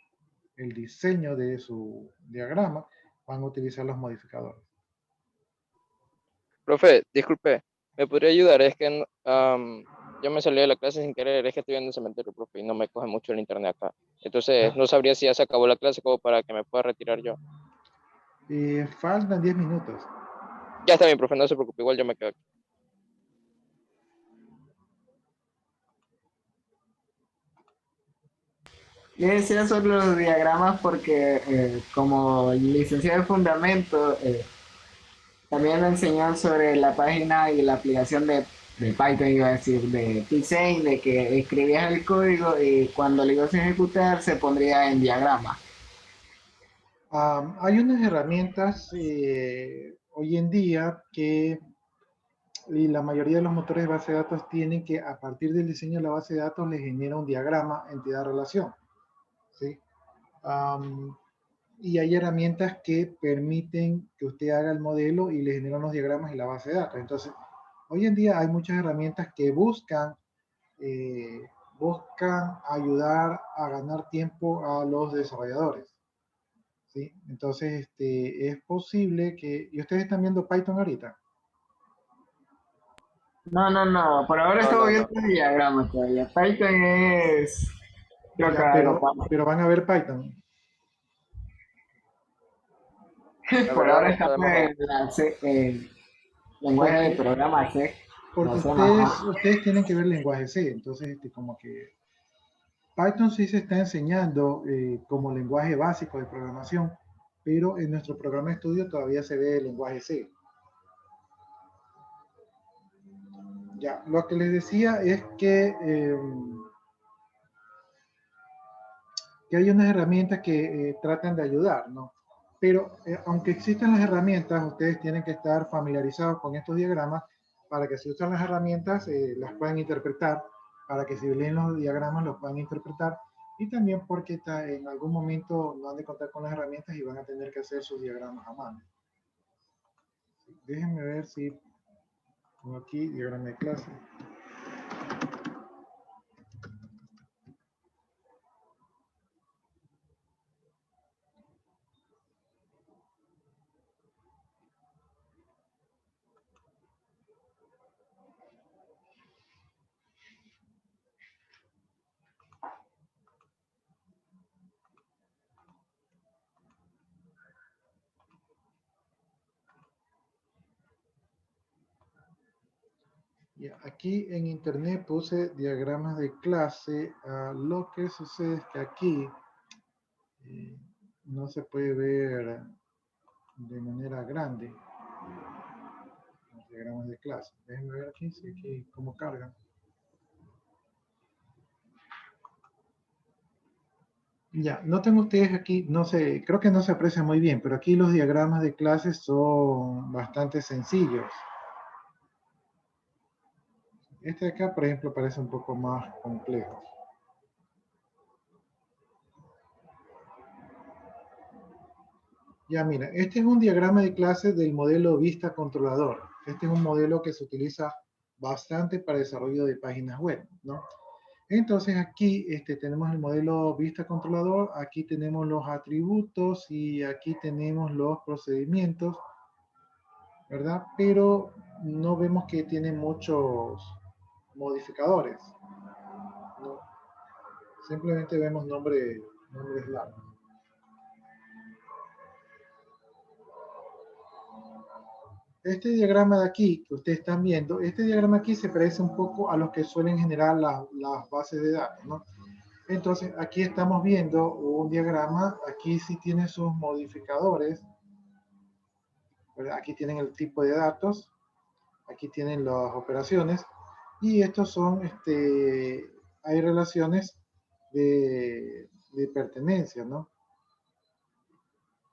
diseño de su diagrama, van a utilizar los modificadores. Profe, disculpe, ¿me podría ayudar? Es que yo me salí de la clase sin querer, es que estoy viendo el cementerio, profe, y no me coge mucho el internet acá. Entonces, no sabría si ya se acabó la clase como para que me pueda retirar yo. Faltan 10 minutos. Ya está bien, profe, no se preocupe, igual yo me quedo aquí. Yo decía sobre los diagramas porque como licenciado de fundamento, también me enseñó sobre la página y la aplicación de Python, iba a decir, de Pixane, de que escribías el código y cuando lo ibas a ejecutar se pondría en diagrama. Hay unas herramientas hoy en día que y la mayoría de los motores de base de datos tienen que, a partir del diseño de la base de datos, les genera un diagrama entidad-relación, ¿sí? Y hay herramientas que permiten que usted haga el modelo y le generan los diagramas en la base de datos. Entonces, hoy en día hay muchas herramientas que buscan ayudar a ganar tiempo a los desarrolladores, ¿sí? Entonces, es posible que... ¿Y ustedes están viendo Python ahorita? No, por ahora No, estamos no, no. viendo diagramas todavía. Python es, creo que Ya, algo pero van a ver Python. La Por verdad ahora no está sabemos aún. pues lenguaje de Porque, programa C, porque no C++. ustedes tienen que ver lenguaje C, entonces como que Python sí se está enseñando como lenguaje básico de programación, pero en nuestro programa de estudio todavía se ve el lenguaje C. Ya, lo que les decía es que hay unas herramientas que tratan de ayudar, ¿no? Pero aunque existen las herramientas, ustedes tienen que estar familiarizados con estos diagramas para que si usan las herramientas las puedan interpretar, para que si leen los diagramas los puedan interpretar y también porque en algún momento no han de contar con las herramientas y van a tener que hacer sus diagramas a mano. Déjenme ver si pongo aquí diagrama de clase. Ya, aquí en internet puse diagramas de clase. Lo que sucede es que aquí eh, no se puede ver de manera grande los diagramas de clase. Déjenme ver aquí, si aquí cómo cargan. Ya, noten ustedes aquí, no sé, creo que no se aprecia muy bien, pero aquí los diagramas de clase son bastante sencillos. Este de acá, por ejemplo, parece un poco más complejo. Ya, mira, este es un diagrama de clase del modelo Vista Controlador. Este es un modelo que se utiliza bastante para desarrollo de páginas web, ¿no? Entonces aquí tenemos el modelo Vista Controlador, aquí tenemos los atributos y aquí tenemos los procedimientos, ¿verdad? Pero no vemos que tiene muchos modificadores, ¿no? Simplemente vemos nombres largos. Este diagrama de aquí que ustedes están viendo, este diagrama aquí se parece un poco a los que suelen generar las bases de datos, ¿no? Entonces aquí estamos viendo un diagrama, aquí sí tiene sus modificadores, ¿verdad? Aquí tienen el tipo de datos, aquí tienen las operaciones y estos son, hay relaciones de pertenencia, ¿no?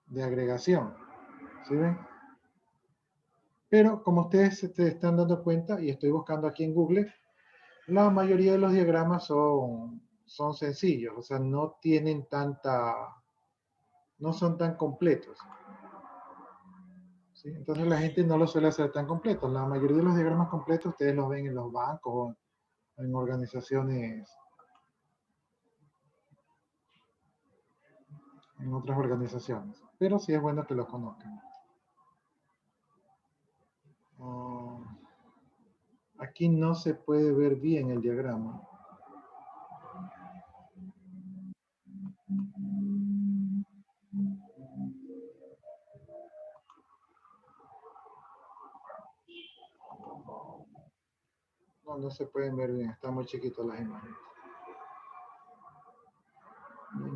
De agregación, ¿sí ven? Pero como ustedes se están dando cuenta, y estoy buscando aquí en Google, la mayoría de los diagramas son sencillos, o sea, no tienen no son tan completos. ¿Sí? Entonces la gente no lo suele hacer tan completo. La mayoría de los diagramas completos ustedes los ven en los bancos o en organizaciones, en otras organizaciones. Pero sí es bueno que los conozcan. Oh, aquí no se puede ver bien el diagrama. No, no se pueden ver bien, están muy chiquitas las imágenes.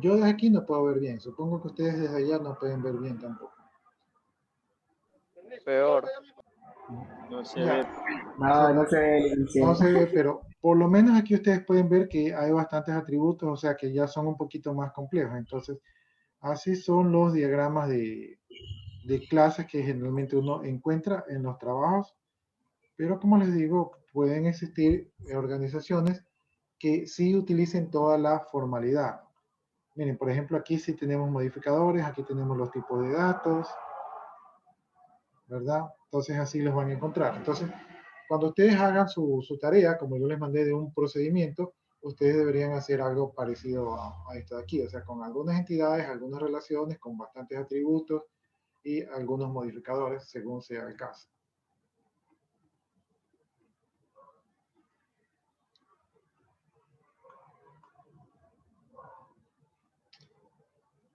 Yo desde aquí no puedo ver bien, supongo que ustedes desde allá no pueden ver bien tampoco. Peor. No se Ya, ve. No, no se ve, licenciado. no se ve, pero por lo menos aquí ustedes pueden ver que hay bastantes atributos, o sea que ya son un poquito más complejos. Entonces, así son los diagramas de clases que generalmente uno encuentra en los trabajos, pero como les digo, pueden existir organizaciones que sí utilicen toda la formalidad. Miren, por ejemplo, aquí sí tenemos modificadores, aquí tenemos los tipos de datos, ¿verdad? Entonces así los van a encontrar. Entonces, cuando ustedes hagan su tarea, como yo les mandé de un procedimiento, ustedes deberían hacer algo parecido a esto de aquí, o sea, con algunas entidades, algunas relaciones, con bastantes atributos y algunos modificadores, según sea el caso.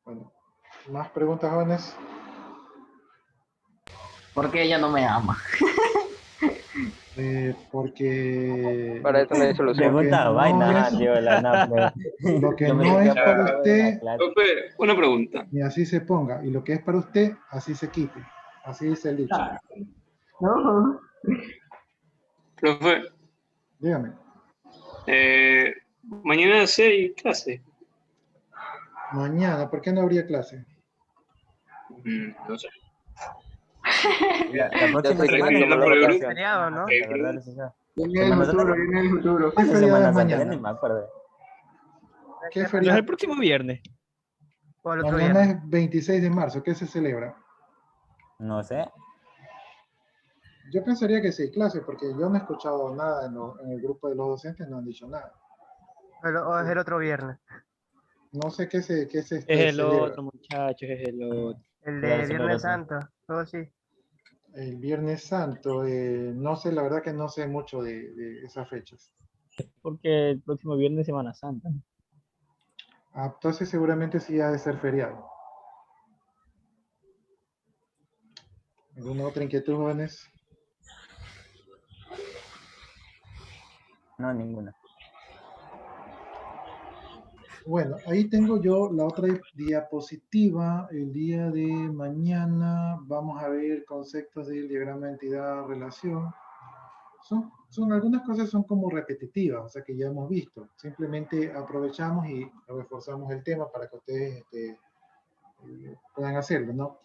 Bueno, ¿más preguntas, jóvenes? Porque ella no me ama. Porque Para eso no hay solución. Pregunta no vaina, es- tío, lo que yo me no sé es que para acabo de ver la usted, clase. Profe, una pregunta. ni así se ponga. Y lo que es para usted, así se quite. Así dice el dicho. No. Profe, Dígame. mañana sí hay clase. Mañana, ¿por qué no habría clase? No sé. La Ya próxima sé que semana tomó es las por el grupo. vacaciones. Feriado, ¿no? la verdad, licenciado. Viene el Semana futuro, Santa, viene el futuro. ¿Qué esa feriado Semana es Santa, ya mañana? ni me acuerdo. ¿Qué Este No es feriado? el próximo viernes. O el otro Mañana viernes. es 26 de marzo. ¿Qué se celebra? No sé. Yo pensaría que sí, clase, porque yo no he escuchado nada en el grupo de los docentes, no han dicho nada. O es el otro viernes. No sé qué se Es el celebra. otro, muchachos, es el otro. El Ya de es el Viernes otro. Santo. Todo sí. El Viernes Santo, no sé, la verdad que no sé mucho de esas fechas. Porque el próximo viernes es Semana Santa. Ah, entonces seguramente sí ha de ser feriado. ¿Alguna otra inquietud, jóvenes? No, ninguna. Bueno, ahí tengo yo la otra diapositiva. El día de mañana vamos a ver conceptos del diagrama de entidad-relación. Son algunas cosas son como repetitivas, o sea que ya hemos visto. Simplemente aprovechamos y reforzamos el tema para que ustedes puedan hacerlo, ¿no?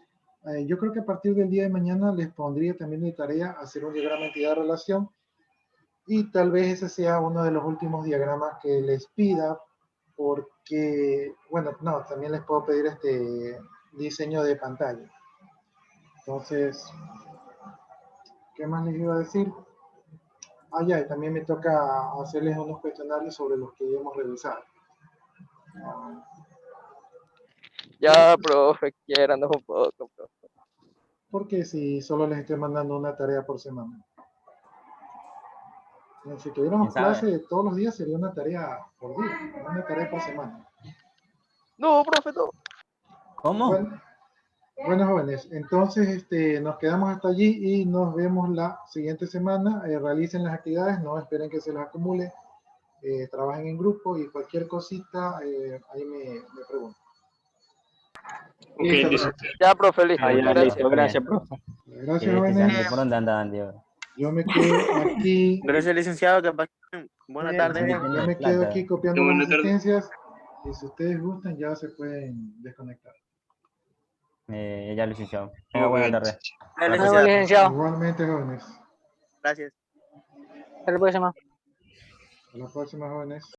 Yo creo que a partir del día de mañana les pondría también de tarea hacer un diagrama de entidad-relación y tal vez ese sea uno de los últimos diagramas que les pida porque, bueno, no, también les puedo pedir este diseño de pantalla. Entonces, ¿qué más les iba a decir? Ah, ya, y también me toca hacerles unos cuestionarios sobre los que hemos revisado. Ya, profe, quiéranos un poco, profe. Porque si solo les estoy mandando una tarea por semana. Si tuviéramos ¿Quién sabe? clase todos los días sería una tarea por día, no una tarea por semana. No, profe, no. ¿Cómo? Bueno, jóvenes, entonces nos quedamos hasta allí y nos vemos la siguiente semana. Realicen las actividades, no esperen que se las acumule. Trabajen en grupo y cualquier cosita ahí me preguntan. Ok, Listo, listo. profe. Ya, profe, listo. Ah, Muchas ya, gracias. listo. Gracias, profe. Gracias, Sí, jóvenes. ¿por dónde andaban, Dios? Yo me quedo aquí, Gracias, licenciado. Que pasen. Buena tarde. Ni yo tenía me quedo plata. aquí copiando Buenas las tardes. asistencias y si ustedes gustan ya se pueden desconectar. Ya, licenciado. Tenga buena tarde. Nuevo licenciado. Igualmente, jóvenes. Gracias. Hasta la próxima. Hasta la próxima, jóvenes.